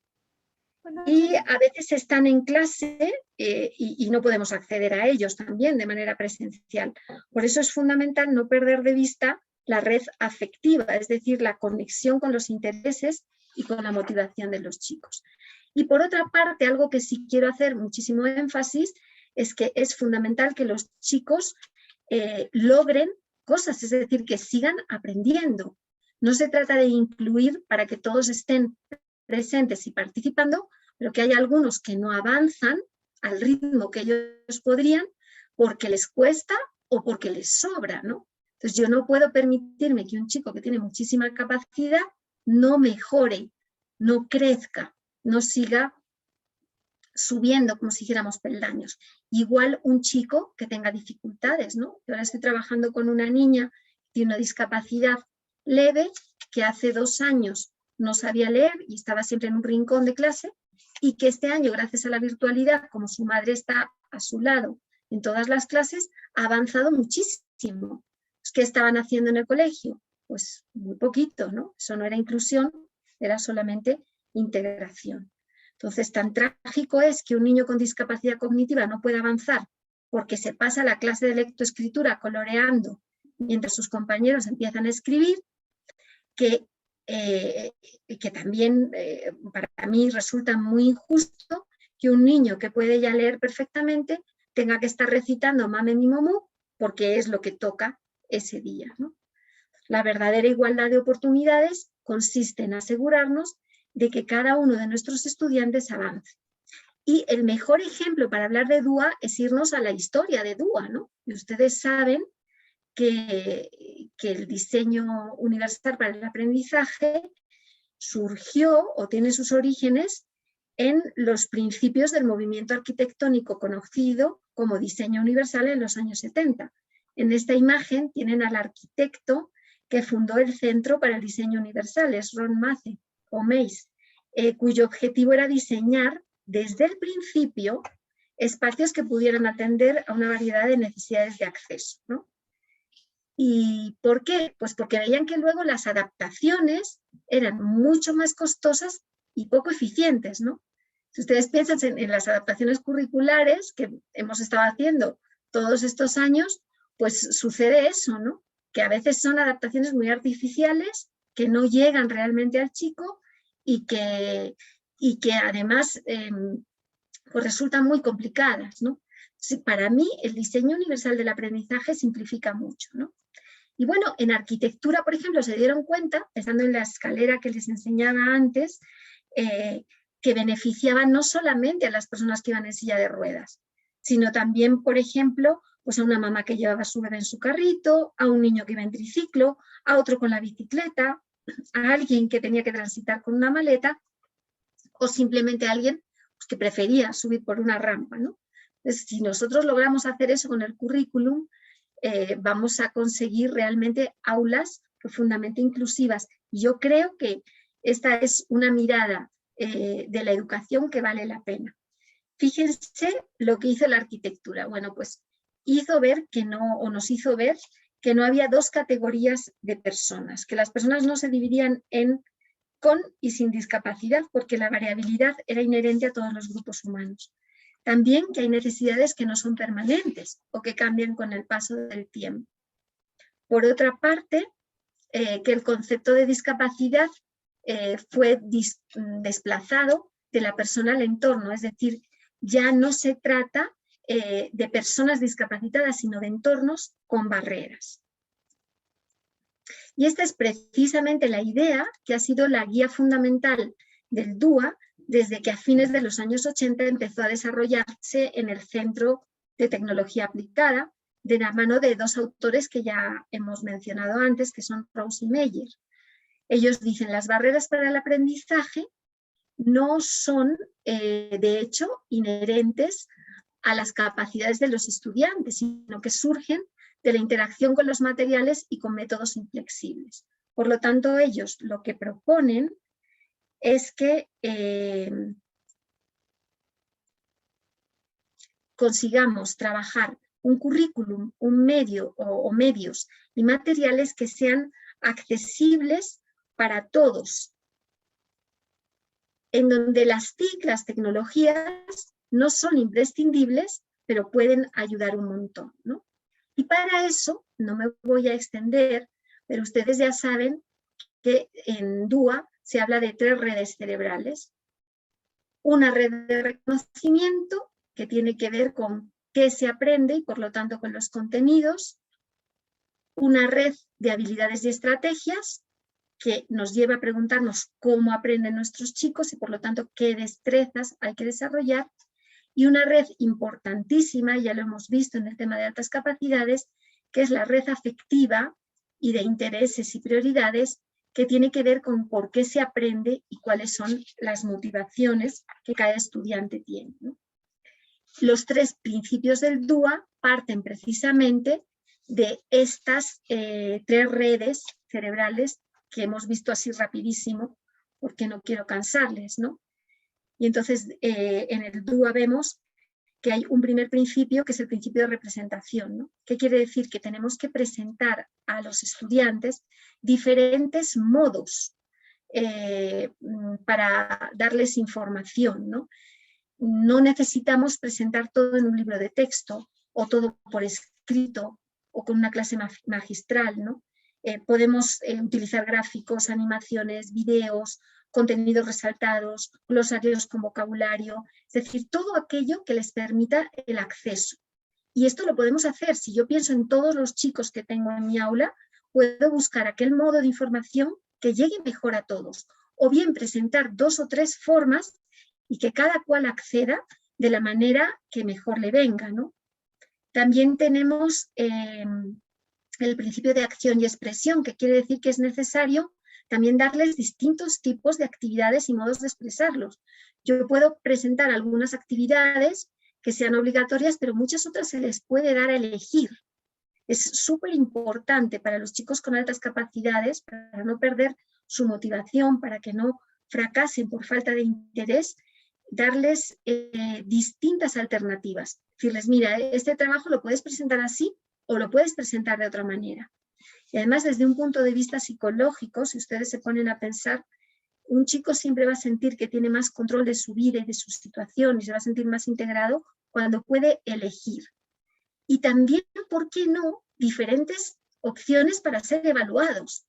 Y a veces están en clase y no podemos acceder a ellos también de manera presencial. Por eso es fundamental no perder de vista la red afectiva, es decir, la conexión con los intereses y con la motivación de los chicos. Y por otra parte, algo que sí quiero hacer muchísimo énfasis es que es fundamental que los chicos logren cosas, es decir, que sigan aprendiendo. No se trata de incluir para que todos estén presentes y participando, pero que hay algunos que no avanzan al ritmo que ellos podrían porque les cuesta o porque les sobra, ¿no? Entonces yo no puedo permitirme que un chico que tiene muchísima capacidad no mejore, no crezca, no siga subiendo como si hiciéramos peldaños. Igual un chico que tenga dificultades, ¿no? Yo ahora estoy trabajando con una niña que tiene una discapacidad leve, que hace 2 años no sabía leer y estaba siempre en un rincón de clase, y que este año, gracias a la virtualidad, como su madre está a su lado en todas las clases, ha avanzado muchísimo. ¿Qué estaban haciendo en el colegio? Pues muy poquito, ¿no? Eso no era inclusión, era solamente integración. Entonces, tan trágico es que un niño con discapacidad cognitiva no pueda avanzar porque se pasa la clase de lectoescritura coloreando mientras sus compañeros empiezan a escribir, que también para mí resulta muy injusto que un niño que puede ya leer perfectamente tenga que estar recitando Mame mi momú porque es lo que toca ese día, ¿no? La verdadera igualdad de oportunidades consiste en asegurarnos de que cada uno de nuestros estudiantes avance. Y el mejor ejemplo para hablar de DUA es irnos a la historia de DUA, ¿no? Y ustedes saben que el diseño universal para el aprendizaje surgió o tiene sus orígenes en los principios del movimiento arquitectónico conocido como diseño universal en los años 70. En esta imagen tienen al arquitecto que fundó el Centro para el Diseño Universal, es Ron Mace, o Mace, cuyo objetivo era diseñar desde el principio espacios que pudieran atender a una variedad de necesidades de acceso, ¿no? ¿Y por qué? Pues porque veían que luego las adaptaciones eran mucho más costosas y poco eficientes, ¿no? Si ustedes piensan en las adaptaciones curriculares que hemos estado haciendo todos estos años, pues sucede eso, ¿no? Que a veces son adaptaciones muy artificiales que no llegan realmente al chico y que además pues resultan muy complicadas, ¿no? Para mí el diseño universal del aprendizaje simplifica mucho, ¿no? Y bueno, en arquitectura, por ejemplo, se dieron cuenta, pensando en la escalera que les enseñaba antes, que beneficiaban no solamente a las personas que iban en silla de ruedas, sino también, por ejemplo, pues a una mamá que llevaba a su bebé en su carrito, a un niño que iba en triciclo, a otro con la bicicleta, a alguien que tenía que transitar con una maleta, o simplemente a alguien pues, que prefería subir por una rampa, ¿no? Entonces, si nosotros logramos hacer eso con el currículum, vamos a conseguir realmente aulas profundamente inclusivas. Y yo creo que esta es una mirada de la educación que vale la pena. Fíjense lo que hizo la arquitectura. Bueno, pues hizo ver que no, o nos hizo ver que no había dos categorías de personas, que las personas no se dividían en con y sin discapacidad, porque la variabilidad era inherente a todos los grupos humanos. También que hay necesidades que no son permanentes o que cambian con el paso del tiempo. Por otra parte, que el concepto de discapacidad fue desplazado de la persona al entorno, es decir, ya no se trata de personas discapacitadas, sino de entornos con barreras. Y esta es precisamente la idea que ha sido la guía fundamental del DUA desde que a fines de los años 80 empezó a desarrollarse en el Centro de Tecnología Aplicada, de la mano de dos autores que ya hemos mencionado antes, que son Rose y Meyer. Ellos dicen, las barreras para el aprendizaje no son, de hecho, inherentes a las capacidades de los estudiantes, sino que surgen de la interacción con los materiales y con métodos inflexibles. Por lo tanto, ellos lo que proponen es que consigamos trabajar un currículum, un medio o medios y materiales que sean accesibles para todos, en donde las TIC, las tecnologías, no son imprescindibles, pero pueden ayudar un montón, ¿no? Y para eso, no me voy a extender, pero ustedes ya saben que en DUA se habla de 3 redes cerebrales. Una red de reconocimiento, que tiene que ver con qué se aprende y por lo tanto con los contenidos. Una red de habilidades y estrategias, que nos lleva a preguntarnos cómo aprenden nuestros chicos y por lo tanto qué destrezas hay que desarrollar. Y una red importantísima, ya lo hemos visto en el tema de altas capacidades, que es la red afectiva y de intereses y prioridades, que tiene que ver con por qué se aprende y cuáles son las motivaciones que cada estudiante tiene, ¿no? Los 3 principios del DUA parten precisamente de estas 3 redes cerebrales que hemos visto así rapidísimo, porque no quiero cansarles, ¿no? Y entonces en el DUA vemos que hay un primer principio, que es el principio de representación, ¿no? ¿Qué quiere decir? Que tenemos que presentar a los estudiantes diferentes modos para darles información, ¿no? No necesitamos presentar todo en un libro de texto o todo por escrito o con una clase magistral, ¿no? Podemos utilizar gráficos, animaciones, videos, contenidos resaltados, glosarios con vocabulario, es decir, todo aquello que les permita el acceso. Y esto lo podemos hacer, si yo pienso en todos los chicos que tengo en mi aula, puedo buscar aquel modo de información que llegue mejor a todos, o bien presentar 2 o 3 formas y que cada cual acceda de la manera que mejor le venga, ¿no? También tenemos el principio de acción y expresión, que quiere decir que es necesario también darles distintos tipos de actividades y modos de expresarlos. Yo puedo presentar algunas actividades que sean obligatorias, pero muchas otras se les puede dar a elegir. Es súper importante para los chicos con altas capacidades, para no perder su motivación, para que no fracasen por falta de interés, darles distintas alternativas. Decirles, mira, este trabajo lo puedes presentar así o lo puedes presentar de otra manera. Y además, desde un punto de vista psicológico, si ustedes se ponen a pensar, un chico siempre va a sentir que tiene más control de su vida y de su situación y se va a sentir más integrado cuando puede elegir. Y también, ¿por qué no?, diferentes opciones para ser evaluados.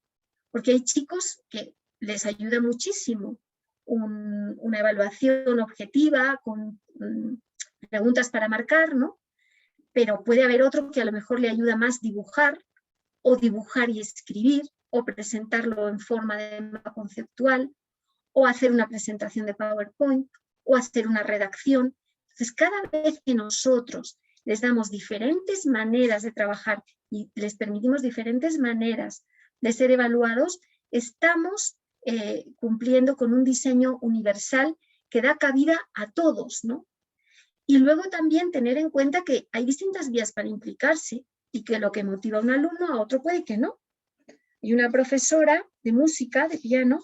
Porque hay chicos que les ayuda muchísimo una evaluación objetiva con preguntas para marcar, ¿no? Pero puede haber otro que a lo mejor le ayuda más dibujar, o dibujar y escribir, o presentarlo en forma de mapa conceptual, o hacer una presentación de PowerPoint, o hacer una redacción. Entonces, cada vez que nosotros les damos diferentes maneras de trabajar y les permitimos diferentes maneras de ser evaluados, estamos cumpliendo con un diseño universal que da cabida a todos, ¿no? Y luego también tener en cuenta que hay distintas vías para implicarse y que lo que motiva a un alumno a otro puede que no. Y una profesora de música, de piano,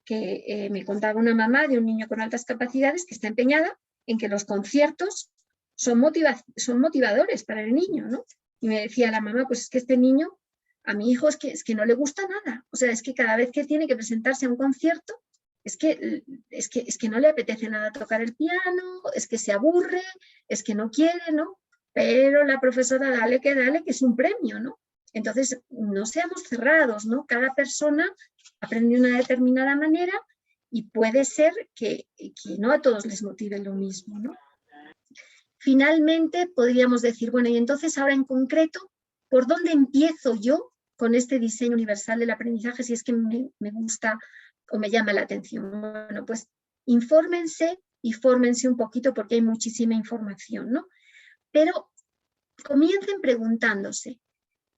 que me contaba una mamá de un niño con altas capacidades que está empeñada en que los conciertos son motivadores para el niño, ¿no? Y me decía la mamá, pues es que este niño, a mi hijo es que no le gusta nada. O sea, es que cada vez que tiene que presentarse a un concierto, es que no le apetece nada tocar el piano, es que se aburre, es que no quiere, ¿no? Pero la profesora dale, que es un premio, ¿no? Entonces, no seamos cerrados, ¿no? Cada persona aprende de una determinada manera y puede ser que no a todos les motive lo mismo, ¿no? Finalmente, podríamos decir, bueno, y entonces ahora en concreto, ¿por dónde empiezo yo con este diseño universal del aprendizaje si es que me gusta o me llama la atención? Bueno, pues infórmense y fórmense un poquito porque hay muchísima información, ¿no? Pero comiencen preguntándose,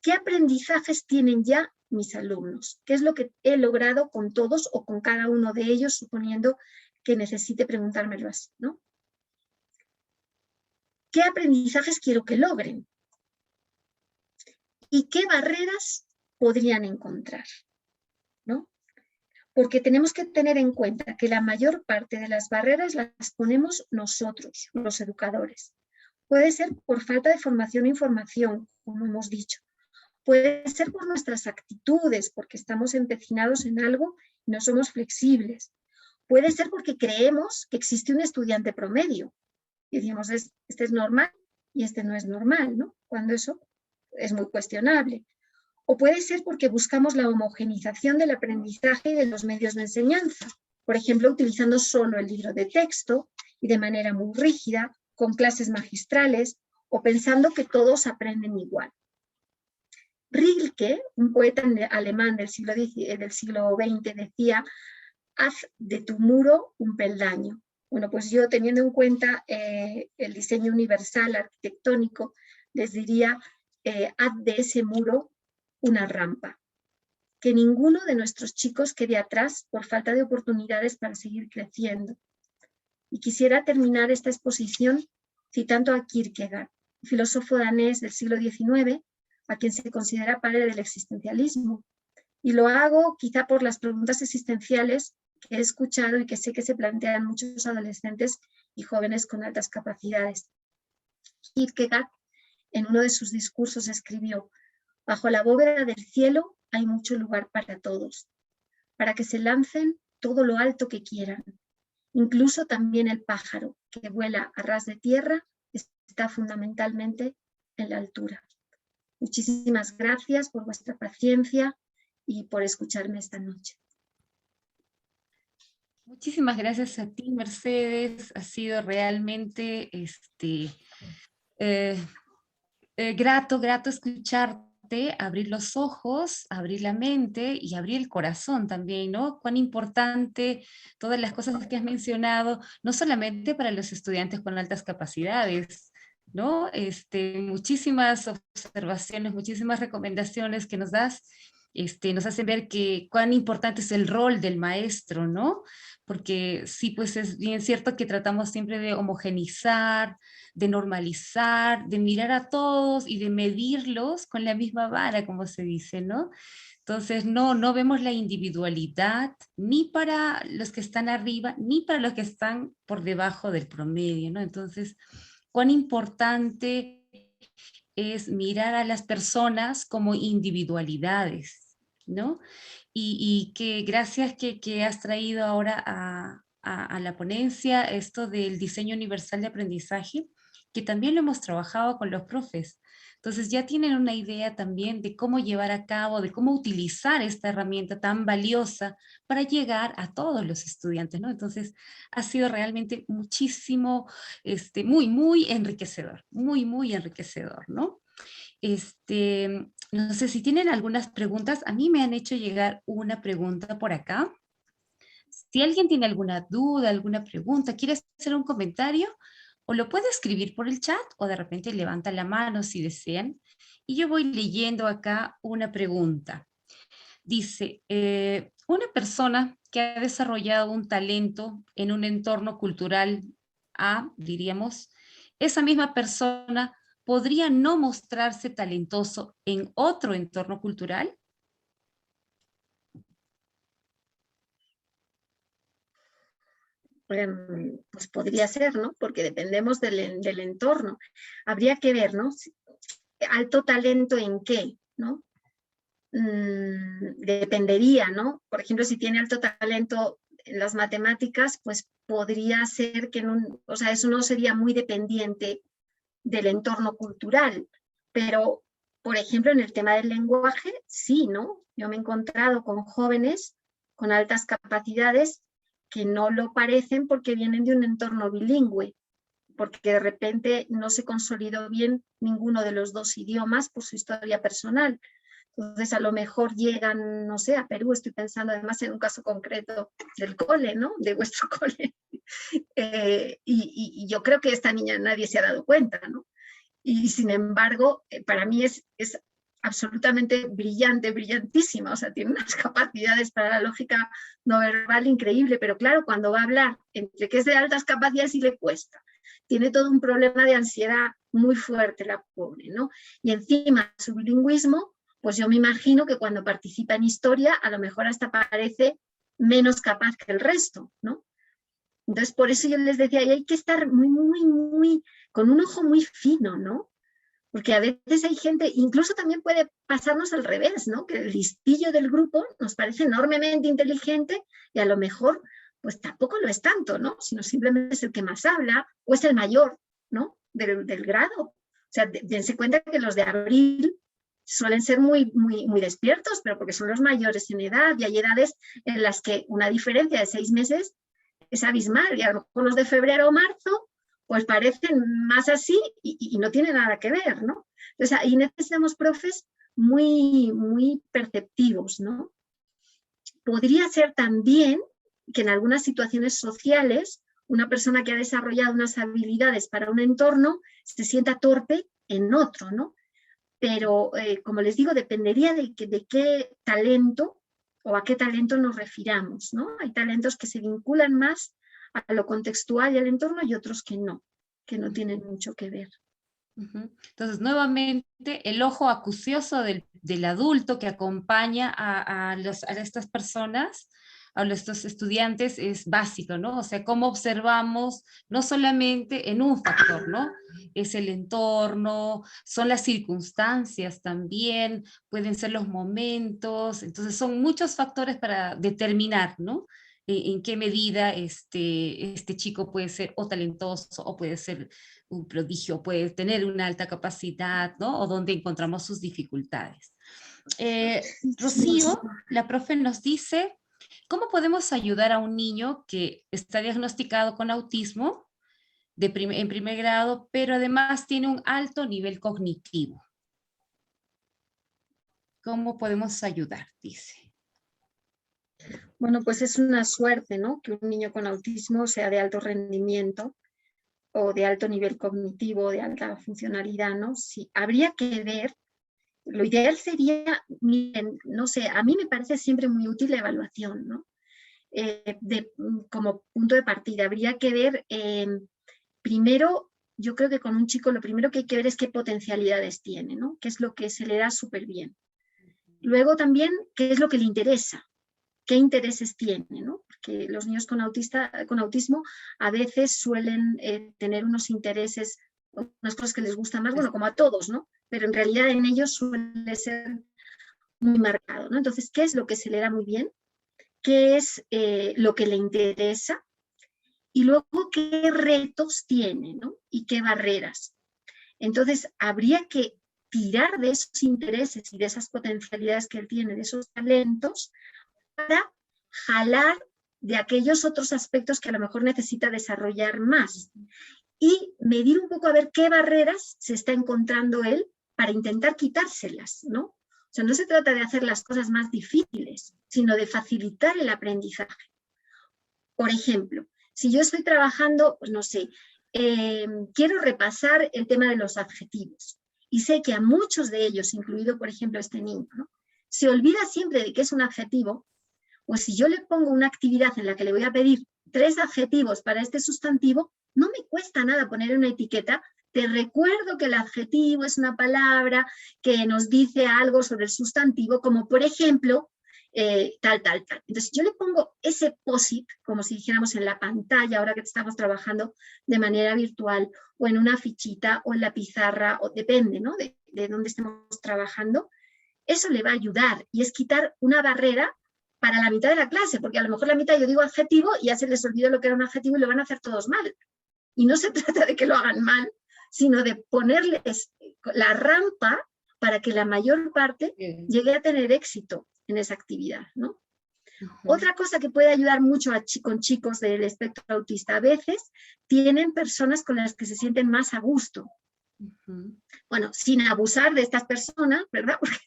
¿qué aprendizajes tienen ya mis alumnos? ¿Qué es lo que he logrado con todos o con cada uno de ellos, suponiendo que necesite preguntármelo así, ¿no? ¿Qué aprendizajes quiero que logren? ¿Y qué barreras podrían encontrar? ¿No? Porque tenemos que tener en cuenta que la mayor parte de las barreras las ponemos nosotros, los educadores. Puede ser por falta de formación e información, como hemos dicho. Puede ser por nuestras actitudes, porque estamos empecinados en algo y no somos flexibles. Puede ser porque creemos que existe un estudiante promedio. Y decimos, este es normal y este no es normal, ¿no? Cuando eso es muy cuestionable. O puede ser porque buscamos la homogenización del aprendizaje y de los medios de enseñanza. Por ejemplo, utilizando solo el libro de texto y de manera muy rígida, con clases magistrales, o pensando que todos aprenden igual. Rilke, un poeta alemán del siglo XX, decía, haz de tu muro un peldaño. Bueno, pues yo, teniendo en cuenta el diseño universal arquitectónico, les diría, haz de ese muro una rampa. Que ninguno de nuestros chicos quede atrás por falta de oportunidades para seguir creciendo. Y quisiera terminar esta exposición citando a Kierkegaard, filósofo danés del siglo XIX, a quien se considera padre del existencialismo. Y lo hago quizá por las preguntas existenciales que he escuchado y que sé que se plantean muchos adolescentes y jóvenes con altas capacidades. Kierkegaard, en uno de sus discursos, escribió: bajo la bóveda del cielo hay mucho lugar para todos, para que se lancen todo lo alto que quieran. Incluso también el pájaro que vuela a ras de tierra está fundamentalmente en la altura. Muchísimas gracias por vuestra paciencia y por escucharme esta noche. Muchísimas gracias a ti, Mercedes. Ha sido realmente grato escucharte, abrir los ojos, abrir la mente y abrir el corazón también, ¿no? Cuán importante todas las cosas que has mencionado, no solamente para los estudiantes con altas capacidades, ¿no? Muchísimas observaciones, muchísimas recomendaciones que nos das, nos hacen ver cuán importante es el rol del maestro, ¿no? Porque sí, pues es bien cierto que tratamos siempre de homogenizar, de normalizar, de mirar a todos y de medirlos con la misma vara, como se dice, ¿no? Entonces no vemos la individualidad ni para los que están arriba, ni para los que están por debajo del promedio, ¿no? Entonces, cuán importante es mirar a las personas como individualidades, ¿no? Y que gracias que has traído ahora a la ponencia esto del diseño universal de aprendizaje, que también lo hemos trabajado con los profes. Entonces ya tienen una idea también de cómo llevar a cabo, de cómo utilizar esta herramienta tan valiosa para llegar a todos los estudiantes, ¿no? Entonces ha sido realmente muchísimo, muy enriquecedor, muy enriquecedor, ¿no? No sé si tienen algunas preguntas. A mí me han hecho llegar una pregunta por acá. Si alguien tiene alguna duda, alguna pregunta, quiere hacer un comentario, o lo puede escribir por el chat, o de repente levanta la mano si desean. Y yo voy leyendo acá una pregunta. Dice, una persona que ha desarrollado un talento en un entorno cultural A, diríamos, esa misma persona podría no mostrarse talentoso en otro entorno cultural. Pues podría ser, ¿no? Porque dependemos del entorno. Habría que ver, ¿no? Alto talento en qué, ¿no? Dependería, ¿no? Por ejemplo, si tiene alto talento en las matemáticas, pues podría ser que o sea, eso no sería muy dependiente del entorno cultural, pero, por ejemplo, en el tema del lenguaje, sí, ¿no? Yo me he encontrado con jóvenes con altas capacidades que no lo parecen porque vienen de un entorno bilingüe, porque de repente no se consolidó bien ninguno de los dos idiomas por su historia personal. Entonces, a lo mejor llegan, no sé, a Perú, estoy pensando además en un caso concreto del cole, ¿no? De vuestro cole. Y yo creo que esta niña nadie se ha dado cuenta, ¿no? Y sin embargo, para mí es absolutamente brillante, brillantísima, o sea, tiene unas capacidades para la lógica no verbal increíble, pero claro, cuando va a hablar, entre que es de altas capacidades y le cuesta, tiene todo un problema de ansiedad muy fuerte la pobre, ¿no? Y encima su bilingüismo, pues yo me imagino que cuando participa en historia, a lo mejor hasta parece menos capaz que el resto, ¿no? Entonces, por eso yo les decía, hay que estar muy, con un ojo muy fino, ¿no? Porque a veces hay gente, incluso también puede pasarnos al revés, ¿no? Que el listillo del grupo nos parece enormemente inteligente y a lo mejor, pues tampoco lo es tanto, ¿no? Sino simplemente es el que más habla o es el mayor, ¿no? Del grado. O sea, dense cuenta que los de abril suelen ser muy despiertos, pero porque son los mayores en edad y hay edades en las que una diferencia de 6 meses es abismal y a lo mejor los de febrero o marzo pues parecen más así y no tiene nada que ver, ¿no? Entonces ahí necesitamos profes muy perceptivos, ¿no? Podría ser también que en algunas situaciones sociales una persona que ha desarrollado unas habilidades para un entorno se sienta torpe en otro, ¿no? Pero, como les digo, dependería de qué talento o a qué talento nos refiramos, ¿no? Hay talentos que se vinculan más a lo contextual y al entorno y otros que no tienen mucho que ver. Entonces, nuevamente, el ojo acucioso del adulto que acompaña a estas personas, a estos estudiantes, es básico, ¿no? O sea, cómo observamos, no solamente en un factor, ¿no? Es el entorno, son las circunstancias también, pueden ser los momentos, entonces son muchos factores para determinar, ¿no? En qué medida este chico puede ser o talentoso o puede ser un prodigio, puede tener una alta capacidad, ¿no? O dónde encontramos sus dificultades. Rocío, la profe nos dice, ¿cómo podemos ayudar a un niño que está diagnosticado con autismo en primer grado, pero además tiene un alto nivel cognitivo? ¿Cómo podemos ayudar? Dice. Bueno, pues es una suerte, ¿no? Que un niño con autismo sea de alto rendimiento o de alto nivel cognitivo, de alta funcionalidad, ¿no? Sí, habría que ver, lo ideal sería, miren, no sé, a mí me parece siempre muy útil la evaluación, ¿no? Como punto de partida, habría que ver, primero, yo creo que con un chico lo primero que hay que ver es qué potencialidades tiene, ¿no? Qué es lo que se le da súper bien. Luego también, qué es lo que le interesa. ¿Qué intereses tiene? ¿No? Porque los niños con autismo a veces suelen tener unos intereses, unas cosas que les gustan más, bueno, como a todos, ¿no? Pero en realidad en ellos suele ser muy marcado, ¿no? Entonces, ¿qué es lo que se le da muy bien? ¿Qué es lo que le interesa? Y luego, ¿qué retos tiene? ¿No? Y qué barreras. Entonces, habría que tirar de esos intereses y de esas potencialidades que él tiene, de esos talentos, para jalar de aquellos otros aspectos que a lo mejor necesita desarrollar más y medir un poco a ver qué barreras se está encontrando él para intentar quitárselas, ¿no? O sea, no se trata de hacer las cosas más difíciles, sino de facilitar el aprendizaje. Por ejemplo, si yo estoy trabajando, pues no sé, quiero repasar el tema de los adjetivos y sé que a muchos de ellos, incluido por ejemplo este niño, ¿no?, se olvida siempre de qué es un adjetivo, pues si yo le pongo una actividad en la que le voy a pedir 3 adjetivos para este sustantivo, no me cuesta nada poner una etiqueta. Te recuerdo que el adjetivo es una palabra que nos dice algo sobre el sustantivo, como por ejemplo, tal, tal, tal. Entonces yo le pongo ese POSIT, como si dijéramos en la pantalla, ahora que estamos trabajando de manera virtual, o en una fichita, o en la pizarra, o depende, ¿no?, de dónde estemos trabajando. Eso le va a ayudar, y es quitar una barrera para la mitad de la clase, porque a lo mejor la mitad yo digo adjetivo y ya se les olvidó lo que era un adjetivo y lo van a hacer todos mal. Y no se trata de que lo hagan mal, sino de ponerles la rampa para que la mayor parte llegue a tener éxito en esa actividad, ¿no? Otra cosa que puede ayudar mucho con chicos del espectro autista, a veces tienen personas con las que se sienten más a gusto. Bueno, sin abusar de estas personas, ¿verdad? Porque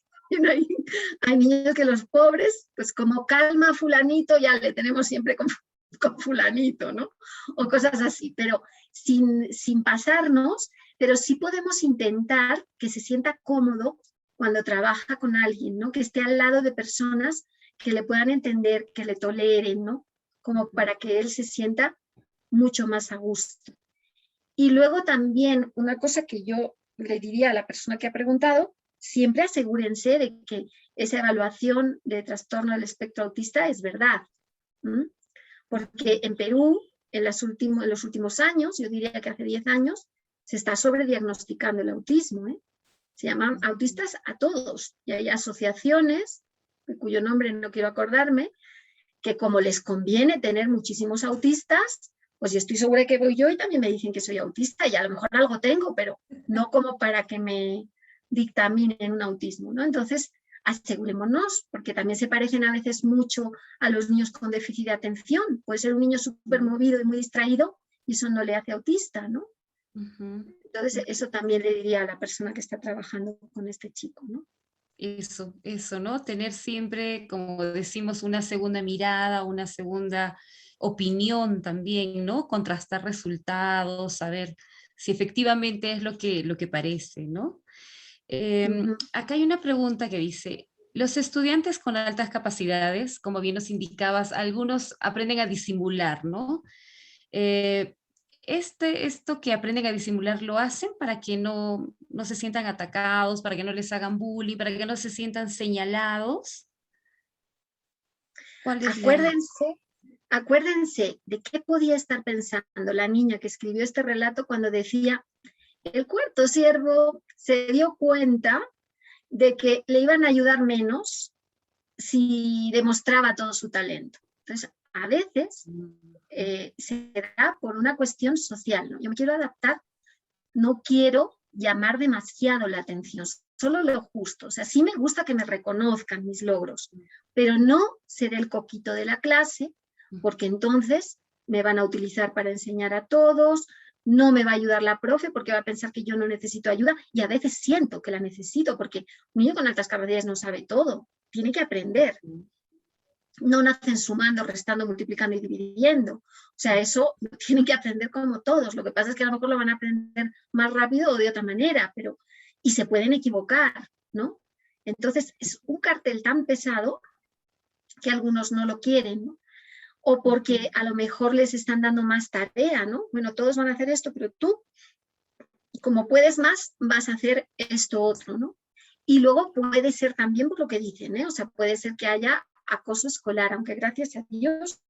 hay niños que los pobres, pues como calma fulanito, ya le tenemos siempre con fulanito, ¿no? O cosas así, pero sin pasarnos, pero sí podemos intentar que se sienta cómodo cuando trabaja con alguien, ¿no? Que esté al lado de personas que le puedan entender, que le toleren, ¿no? Como para que él se sienta mucho más a gusto. Y luego también una cosa que yo le diría a la persona que ha preguntado, siempre asegúrense de que esa evaluación de trastorno del espectro autista es verdad. Porque en Perú, en los últimos años, yo diría que hace 10 años, se está sobrediagnosticando el autismo, ¿eh? Se llaman autistas a todos, y hay asociaciones, de cuyo nombre no quiero acordarme, que como les conviene tener muchísimos autistas, pues yo estoy segura que voy yo y también me dicen que soy autista, y a lo mejor algo tengo, pero no como para que me dictaminen un autismo, ¿no? Entonces, asegurémonos, porque también se parecen a veces mucho a los niños con déficit de atención. Puede ser un niño súper movido y muy distraído y eso no le hace autista, ¿no? Entonces, eso también le diría a la persona que está trabajando con este chico, ¿no? Eso, ¿no? Tener siempre, como decimos, una segunda mirada, una segunda opinión también, ¿no? Contrastar resultados, saber si efectivamente es lo que parece, ¿no? Acá hay una pregunta que dice, los estudiantes con altas capacidades, como bien nos indicabas, algunos aprenden a disimular, ¿no? Esto que aprenden a disimular lo hacen para que no se sientan atacados, para que no les hagan bullying, para que no se sientan señalados. ¿Cuál es Acuérdense de qué podía estar pensando la niña que escribió este relato cuando decía: el cuarto ciervo se dio cuenta de que le iban a ayudar menos si demostraba todo su talento. Entonces, a veces se da por una cuestión social, ¿no? Yo me quiero adaptar, no quiero llamar demasiado la atención, solo lo justo. O sea, sí me gusta que me reconozcan mis logros, pero no ser el coquito de la clase, porque entonces me van a utilizar para enseñar a todos, no me va a ayudar la profe porque va a pensar que yo no necesito ayuda, y a veces siento que la necesito porque un niño con altas capacidades no sabe todo, tiene que aprender. No nacen sumando, restando, multiplicando y dividiendo. O sea, eso lo tienen que aprender como todos. Lo que pasa es que a lo mejor lo van a aprender más rápido o de otra manera, y se pueden equivocar, ¿no? Entonces, es un cartel tan pesado que algunos no lo quieren, ¿no? O porque a lo mejor les están dando más tarea, ¿no? Bueno, todos van a hacer esto, pero tú, como puedes más, vas a hacer esto otro, ¿no? Y luego puede ser también por lo que dicen, ¿eh? O sea, puede ser que haya acoso escolar, aunque gracias a Dios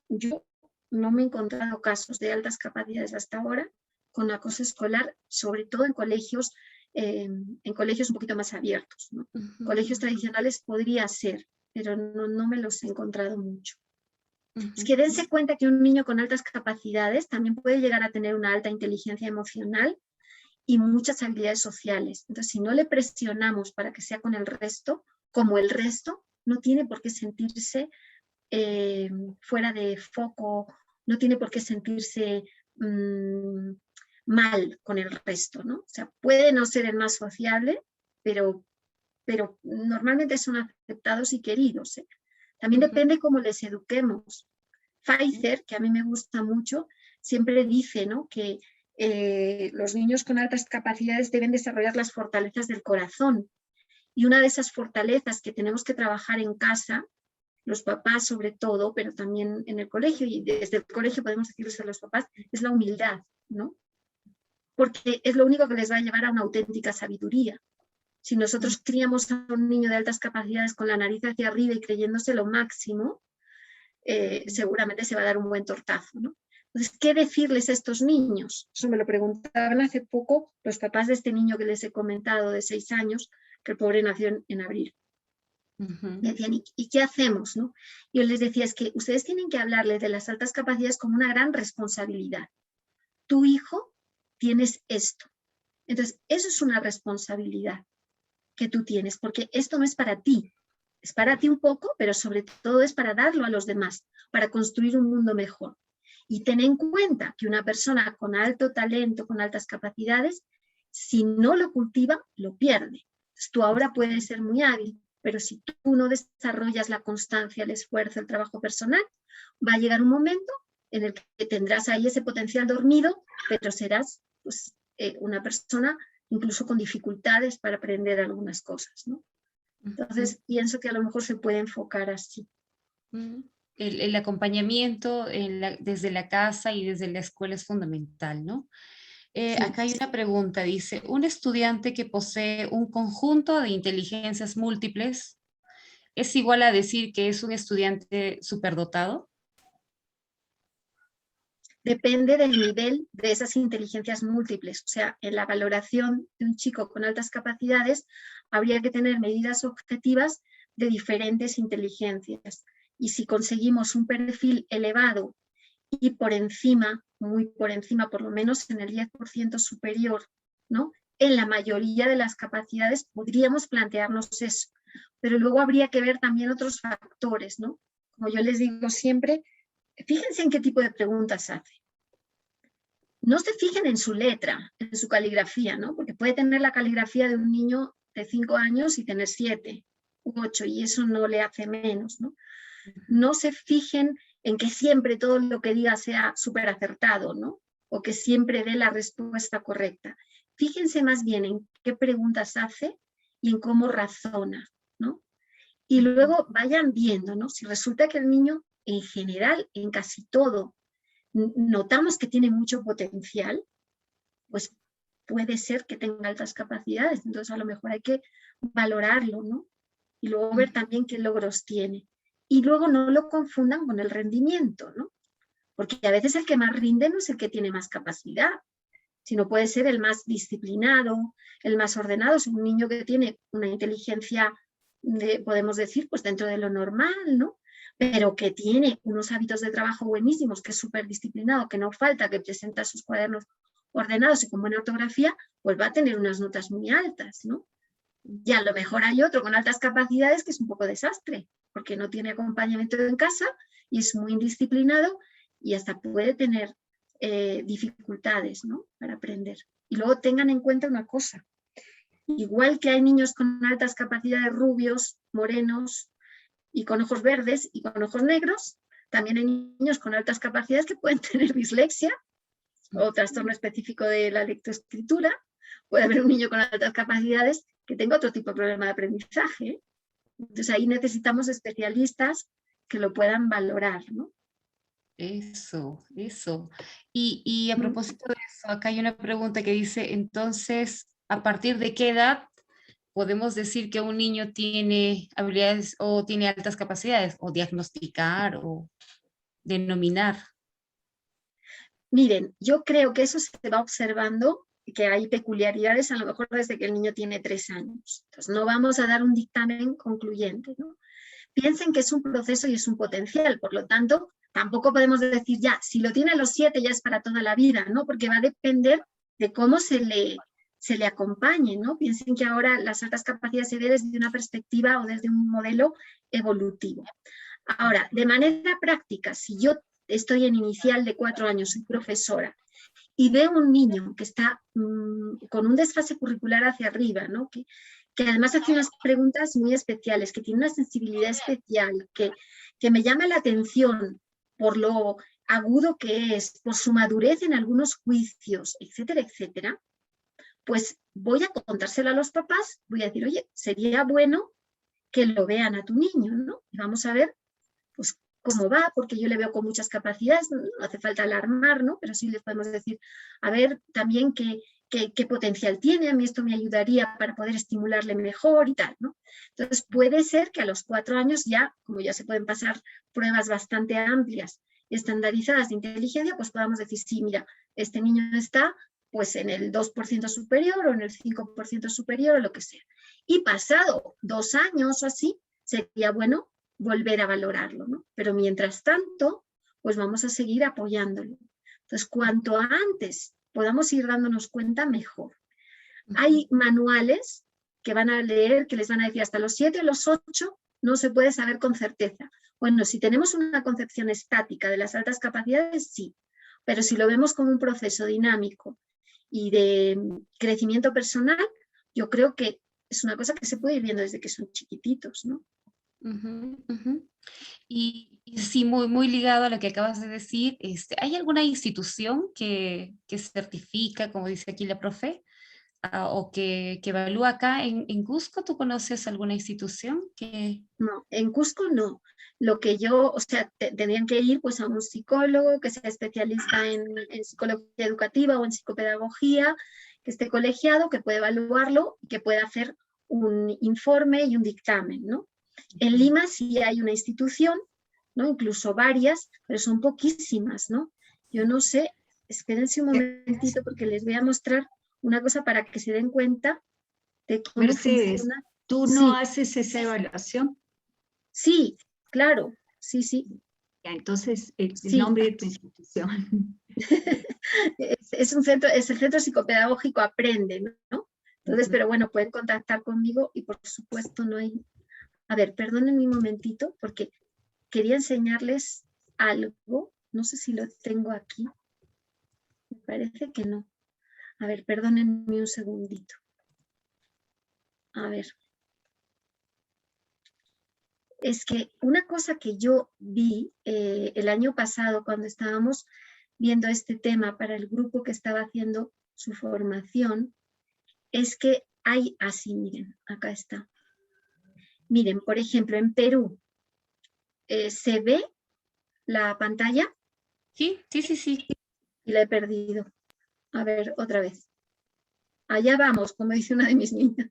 yo no me he encontrado casos de altas capacidades hasta ahora con acoso escolar, sobre todo en colegios un poquito más abiertos, ¿no? Colegios tradicionales podría ser, pero no me los he encontrado mucho. Es que dense cuenta que un niño con altas capacidades también puede llegar a tener una alta inteligencia emocional y muchas habilidades sociales. Entonces, si no le presionamos para que sea con el resto, como el resto, no tiene por qué sentirse fuera de foco, no tiene por qué sentirse mal con el resto, ¿no? O sea, puede no ser el más sociable, pero normalmente son aceptados y queridos, ¿eh? También depende cómo les eduquemos. Pfizer, que a mí me gusta mucho, siempre dice, ¿no?, que los niños con altas capacidades deben desarrollar las fortalezas del corazón. Y una de esas fortalezas que tenemos que trabajar en casa, los papás sobre todo, pero también en el colegio, y desde el colegio podemos decirles a los papás, es la humildad, ¿no? Porque es lo único que les va a llevar a una auténtica sabiduría. Si nosotros criamos a un niño de altas capacidades con la nariz hacia arriba y creyéndose lo máximo, seguramente se va a dar un buen tortazo, ¿no? Entonces, ¿qué decirles a estos niños? Eso me lo preguntaban hace poco los papás de este niño que les he comentado de 6 años, que el pobre nació en abril. Me decían, ¿y qué hacemos, no? Yo les decía, es que ustedes tienen que hablarles de las altas capacidades como una gran responsabilidad. Tu hijo tienes esto. Entonces, eso es una responsabilidad que tú tienes, porque esto no es para ti. Es para ti un poco, pero sobre todo es para darlo a los demás, para construir un mundo mejor. Y ten en cuenta que una persona con alto talento, con altas capacidades, si no lo cultiva, lo pierde. Entonces, tú ahora puedes ser muy hábil, pero si tú no desarrollas la constancia, el esfuerzo, el trabajo personal, va a llegar un momento en el que tendrás ahí ese potencial dormido, pero serás pues, una persona incluso con dificultades para aprender algunas cosas, ¿no? Entonces, pienso que a lo mejor se puede enfocar así. El acompañamiento desde la casa y desde la escuela es fundamental, ¿no? Sí. Acá hay una pregunta, dice, ¿un estudiante que posee un conjunto de inteligencias múltiples es igual a decir que es un estudiante superdotado? Depende del nivel de esas inteligencias múltiples. O sea, en la valoración de un chico con altas capacidades habría que tener medidas objetivas de diferentes inteligencias. Y si conseguimos un perfil elevado y por encima, muy por encima, por lo menos en el 10% superior, ¿no?, en la mayoría de las capacidades podríamos plantearnos eso. Pero luego habría que ver también otros factores, ¿no? Como yo les digo siempre, fíjense en qué tipo de preguntas hace. No se fijen en su letra, en su caligrafía, ¿no? Porque puede tener la caligrafía de un niño de 5 años y tener 7 u 8, y eso no le hace menos, ¿no? No se fijen en que siempre todo lo que diga sea súper acertado, ¿no? O que siempre dé la respuesta correcta. Fíjense más bien en qué preguntas hace y en cómo razona, ¿no? Y luego vayan viendo, ¿no? Si resulta que el niño, en general, en casi todo, notamos que tiene mucho potencial, pues puede ser que tenga altas capacidades. Entonces, a lo mejor hay que valorarlo, ¿no? Y luego ver también qué logros tiene. Y luego no lo confundan con el rendimiento, ¿no? Porque a veces el que más rinde no es el que tiene más capacidad, sino puede ser el más disciplinado, el más ordenado. Es un niño que tiene una inteligencia, podemos decir, pues dentro de lo normal, ¿no? Pero que tiene unos hábitos de trabajo buenísimos, que es súper disciplinado, que no falta, que presenta sus cuadernos ordenados y con buena ortografía, pues va a tener unas notas muy altas, ¿no? Y a lo mejor hay otro con altas capacidades que es un poco desastre, porque no tiene acompañamiento en casa y es muy indisciplinado y hasta puede tener dificultades, ¿no?, para aprender. Y luego tengan en cuenta una cosa, igual que hay niños con altas capacidades, rubios, morenos y con ojos verdes y con ojos negros, también hay niños con altas capacidades que pueden tener dislexia o trastorno específico de la lectoescritura. Puede haber un niño con altas capacidades que tenga otro tipo de problema de aprendizaje. Entonces ahí necesitamos especialistas que lo puedan valorar, ¿no? Eso. Y a propósito de eso, acá hay una pregunta que dice, entonces, ¿a partir de qué edad podemos decir que un niño tiene habilidades o tiene altas capacidades? O diagnosticar o denominar. Miren, yo creo que eso se va observando, que hay peculiaridades a lo mejor desde que el niño tiene 3 años. Entonces no vamos a dar un dictamen concluyente, ¿no? Piensen que es un proceso y es un potencial, por lo tanto, tampoco podemos decir ya, si lo tiene a los 7 ya es para toda la vida, ¿no? Porque va a depender de cómo se le acompañe, ¿no? Piensen que ahora las altas capacidades se ven desde una perspectiva o desde un modelo evolutivo. Ahora, de manera práctica, si yo estoy en inicial de 4 años, soy profesora, y veo un niño que está con un desfase curricular hacia arriba, ¿no? que además hace unas preguntas muy especiales, que tiene una sensibilidad especial, que me llama la atención por lo agudo que es, por su madurez en algunos juicios, etcétera, etcétera, pues voy a contárselo a los papás, voy a decir, oye, sería bueno que lo vean a tu niño, ¿no? Y vamos a ver, pues, cómo va, porque yo le veo con muchas capacidades, no hace falta alarmar, ¿no? Pero sí les podemos decir, a ver, también qué potencial tiene, a mí esto me ayudaría para poder estimularle mejor y tal, ¿no? Entonces puede ser que a los 4 años ya, como ya se pueden pasar pruebas bastante amplias y estandarizadas de inteligencia, pues podamos decir, sí, mira, este niño está pues en el 2% superior o en el 5% superior o lo que sea. Y pasado 2 años o así, sería bueno volver a valorarlo, ¿no? Pero mientras tanto, pues vamos a seguir apoyándolo. Entonces, cuanto antes podamos ir dándonos cuenta, mejor. Hay manuales que van a leer, que les van a decir hasta los 7 o los 8 no se puede saber con certeza. Bueno, si tenemos una concepción estática de las altas capacidades, sí, pero si lo vemos como un proceso dinámico y de crecimiento personal, yo creo que es una cosa que se puede ir viendo desde que son chiquititos, ¿no? Y sí, muy ligado a lo que acabas de decir, ¿hay alguna institución que certifica, como dice aquí la profe, o que evalúa acá en Cusco? ¿Tú conoces alguna institución que...? No, en Cusco no. Lo que yo, o sea, tendrían que ir pues a un psicólogo que sea especialista en psicología educativa o en psicopedagogía, que esté colegiado, que pueda evaluarlo y que pueda hacer un informe y un dictamen, ¿no? En Lima sí hay una institución, ¿no? Incluso varias, pero son poquísimas, ¿no? Yo no sé, espérense un momentito porque les voy a mostrar una cosa para que se den cuenta de cómo Mercedes, funciona. ¿tú no haces esa evaluación? Sí, claro, sí, sí. Ya, entonces, el Sí. nombre de tu institución. Es el Centro Psicopedagógico Aprende, ¿no? Entonces, pero bueno, pueden contactar conmigo y por supuesto no hay... A ver, perdonen un momentito porque quería enseñarles algo. No sé si lo tengo aquí. Me parece que no. A ver, perdónenme un segundito. A ver. Es que una cosa que yo vi el año pasado cuando estábamos viendo este tema para el grupo que estaba haciendo su formación, es que hay así, miren, acá está. Miren, por ejemplo, en Perú, ¿se ve la pantalla? Sí. Y la he perdido. A ver, otra vez. Allá vamos, como dice una de mis niñas.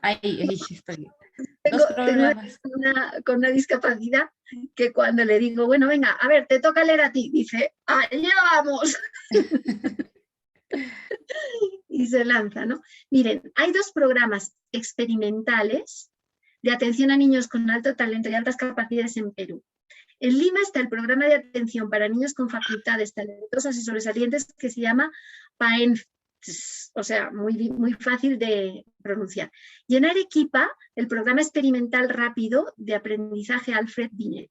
Ahí estoy. Tengo con una discapacidad que cuando le digo, bueno, venga, a ver, te toca leer a ti, dice, allá vamos. Y se lanza, ¿no? Miren, hay 2 programas experimentales de atención a niños con alto talento y altas capacidades en Perú. En Lima está el programa de atención para niños con facultades talentosas y sobresalientes que se llama PAENF, o sea, muy fácil de pronunciar. Y en Arequipa, el programa experimental rápido de aprendizaje Alfred Binet.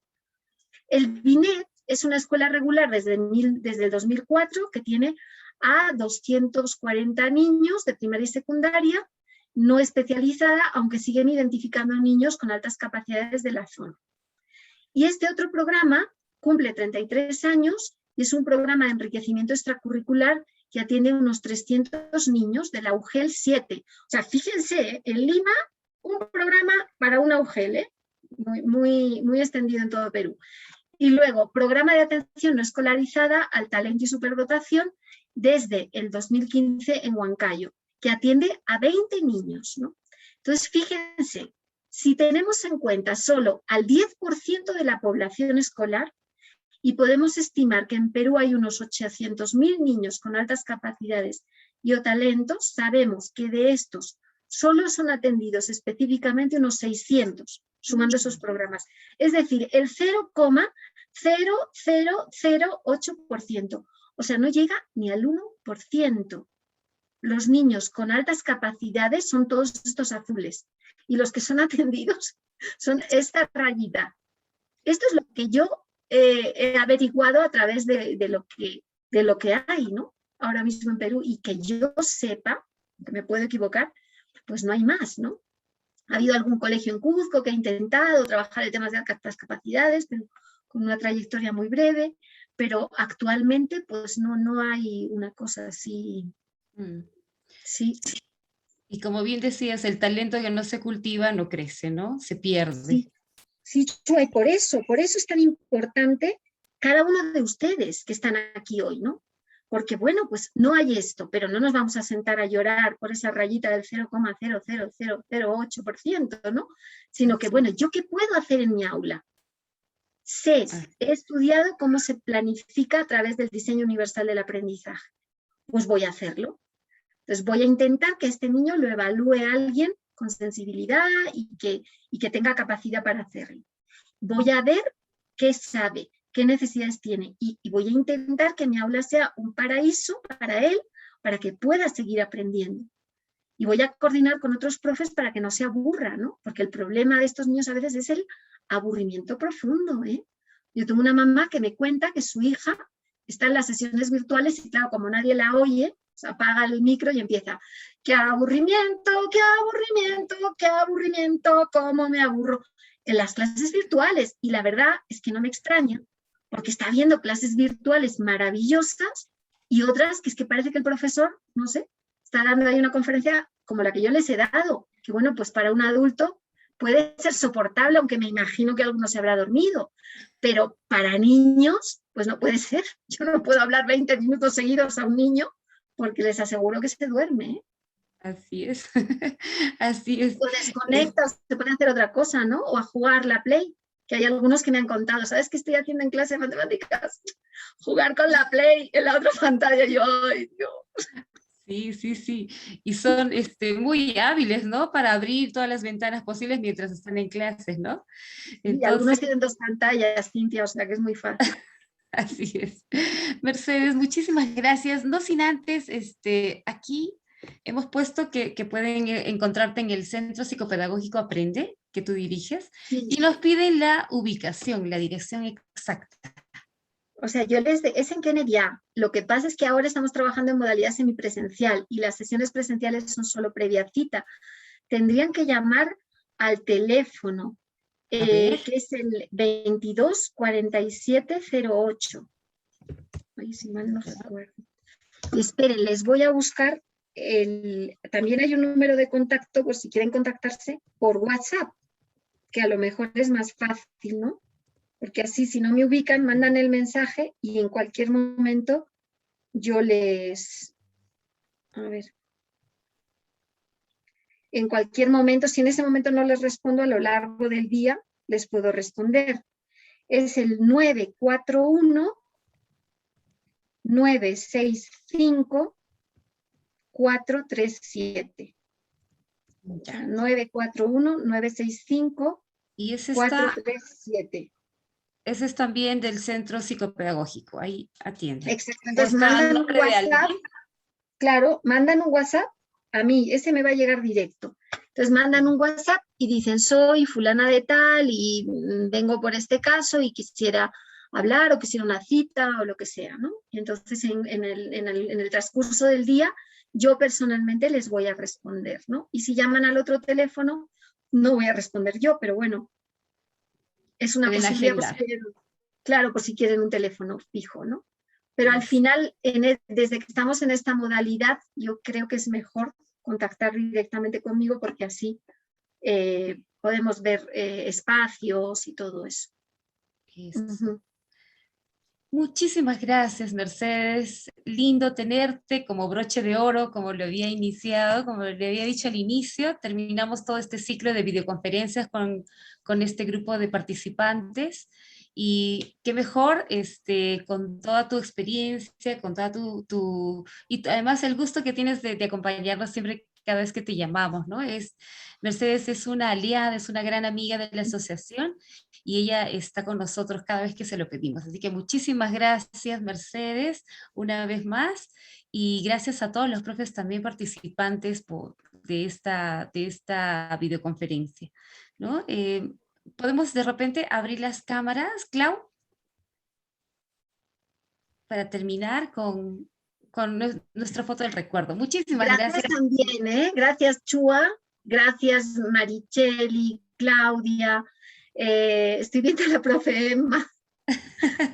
El Binet es una escuela regular desde el 2004 que tiene a 240 niños de primaria y secundaria, no especializada, aunque siguen identificando niños con altas capacidades de la zona. Y este otro programa cumple 33 años y es un programa de enriquecimiento extracurricular que atiende a unos 300 niños de la UGEL 7. O sea, fíjense, en Lima, un programa para una UGEL, muy extendido en todo Perú. Y luego, programa de atención no escolarizada al talento y superdotación desde el 2015 en Huancayo, que atiende a 20 niños, ¿no? Entonces, fíjense, si tenemos en cuenta solo al 10% de la población escolar, y podemos estimar que en Perú hay unos 800.000 niños con altas capacidades y o talentos, sabemos que de estos solo son atendidos específicamente unos 600, sumando esos programas. Es decir, el 0,0008%. O sea, no llega ni al 1%. Los niños con altas capacidades son todos estos azules y los que son atendidos son esta rayita. Esto es lo que yo he averiguado a través de lo que hay, ¿no? ahora mismo en Perú y que yo sepa, que me puedo equivocar, pues no hay más, ¿no? Ha habido algún colegio en Cuzco que ha intentado trabajar el tema de altas capacidades, pero con una trayectoria muy breve, pero actualmente pues no hay una cosa así. Sí. Y como bien decías, el talento que no se cultiva no crece, ¿no? Se pierde. Sí, Chue, por eso es tan importante cada uno de ustedes que están aquí hoy, ¿no? Porque bueno, pues no hay esto, pero no nos vamos a sentar a llorar por esa rayita del 0,00008%, ¿no? Sino que bueno, ¿yo qué puedo hacer en mi aula? He estudiado cómo se planifica a través del diseño universal del aprendizaje. Pues voy a hacerlo. Entonces voy a intentar que este niño lo evalúe a alguien con sensibilidad y que tenga capacidad para hacerlo. Voy a ver qué sabe, qué necesidades tiene y voy a intentar que mi aula sea un paraíso para él, para que pueda seguir aprendiendo. Y voy a coordinar con otros profes para que no se aburra, ¿no? Porque el problema de estos niños a veces es el aburrimiento profundo, ¿eh? Yo tengo una mamá que me cuenta que su hija está en las sesiones virtuales y claro, como nadie la oye, se apaga el micro y empieza, qué aburrimiento, qué aburrimiento, qué aburrimiento, cómo me aburro en las clases virtuales. Y la verdad es que no me extraña, porque está viendo clases virtuales maravillosas y otras que es que parece que el profesor, no sé, está dando ahí una conferencia como la que yo les he dado, que bueno, pues para un adulto puede ser soportable, aunque me imagino que alguno se habrá dormido, pero para niños, pues no puede ser. Yo no puedo hablar 20 minutos seguidos a un niño porque les aseguro que se duerme, ¿eh? Así es, así es. O desconecta, o se puede hacer otra cosa, ¿no? O a jugar la Play, que hay algunos que me han contado, ¿sabes qué estoy haciendo en clase de matemáticas? Jugar con la Play en la otra pantalla, y yo, ¡ay, Dios! Sí. Y son muy hábiles, ¿no? Para abrir todas las ventanas posibles mientras están en clases, ¿no? Y algunos tienen 2 pantallas, Cintia, o sea que es muy fácil. Así es. Mercedes, muchísimas gracias. No sin antes, aquí hemos puesto que pueden encontrarte en el Centro Psicopedagógico Aprende, que tú diriges, Sí. y nos piden la ubicación, la dirección exacta. O sea, es en Kennedy A. Lo que pasa es que ahora estamos trabajando en modalidad semipresencial y las sesiones presenciales son solo previa cita. Tendrían que llamar al teléfono, que es el 224708. Ay, si mal no recuerdo. Esperen, les voy a buscar. También hay un número de contacto por si quieren contactarse por WhatsApp, que a lo mejor es más fácil, ¿no? Porque así, si no me ubican, mandan el mensaje y en cualquier momento yo les... A ver. En cualquier momento, si en ese momento no les respondo, a lo largo del día les puedo responder. Es el 941-965-437. 941-965-437. Ese es también del Centro Psicopedagógico, ahí atiende. Exacto, entonces mandan un WhatsApp, claro, mandan un WhatsApp a mí, ese me va a llegar directo. Entonces mandan un WhatsApp y dicen, soy fulana de tal y vengo por este caso y quisiera hablar o quisiera una cita o lo que sea, ¿no? Y entonces en el transcurso del día yo personalmente les voy a responder, ¿no? Y si llaman al otro teléfono, no voy a responder yo, pero bueno, es una posibilidad, por si quieren, claro, por si quieren un teléfono fijo, ¿no? Pero al final, desde que estamos en esta modalidad, yo creo que es mejor contactar directamente conmigo porque así podemos ver espacios y todo eso. Muchísimas gracias, Mercedes. Lindo tenerte como broche de oro, como lo había iniciado, como le había dicho al inicio. Terminamos todo este ciclo de videoconferencias con este grupo de participantes. Y qué mejor, con toda tu experiencia, con toda y además el gusto que tienes de acompañarnos siempre cada vez que te llamamos, ¿no? Mercedes es una aliada, es una gran amiga de la asociación y ella está con nosotros cada vez que se lo pedimos. Así que muchísimas gracias, Mercedes, una vez más, y gracias a todos los profes también participantes de esta videoconferencia, ¿no? ¿Podemos de repente abrir las cámaras, Clau? Para terminar con nuestra foto del recuerdo. Muchísimas gracias. Gracias también, ¿eh? Gracias, Chua. Gracias, Maricheli, Claudia. Estoy viendo a la profe Emma.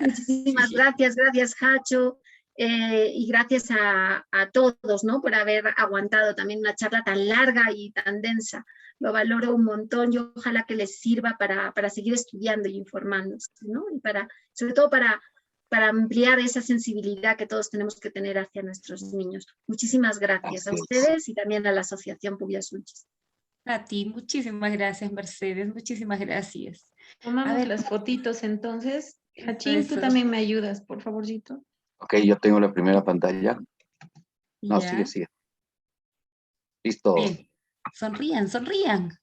Muchísimas gracias, gracias, Hacho. Y gracias a todos, ¿no? Por haber aguantado también una charla tan larga y tan densa. Lo valoro un montón y ojalá que les sirva para seguir estudiando y informándose, ¿no? Y sobre todo para ampliar esa sensibilidad que todos tenemos que tener hacia nuestros niños. Muchísimas gracias a ustedes y también a la Asociación Pubias Ulchis. A ti, muchísimas gracias, Mercedes, muchísimas gracias. Tomamos las fotitos entonces. Hachín, tú también me ayudas, por favorcito. Ok, yo tengo la primera pantalla. No, Ya. sigue. Listo. Bien. Sonrían, sonrían.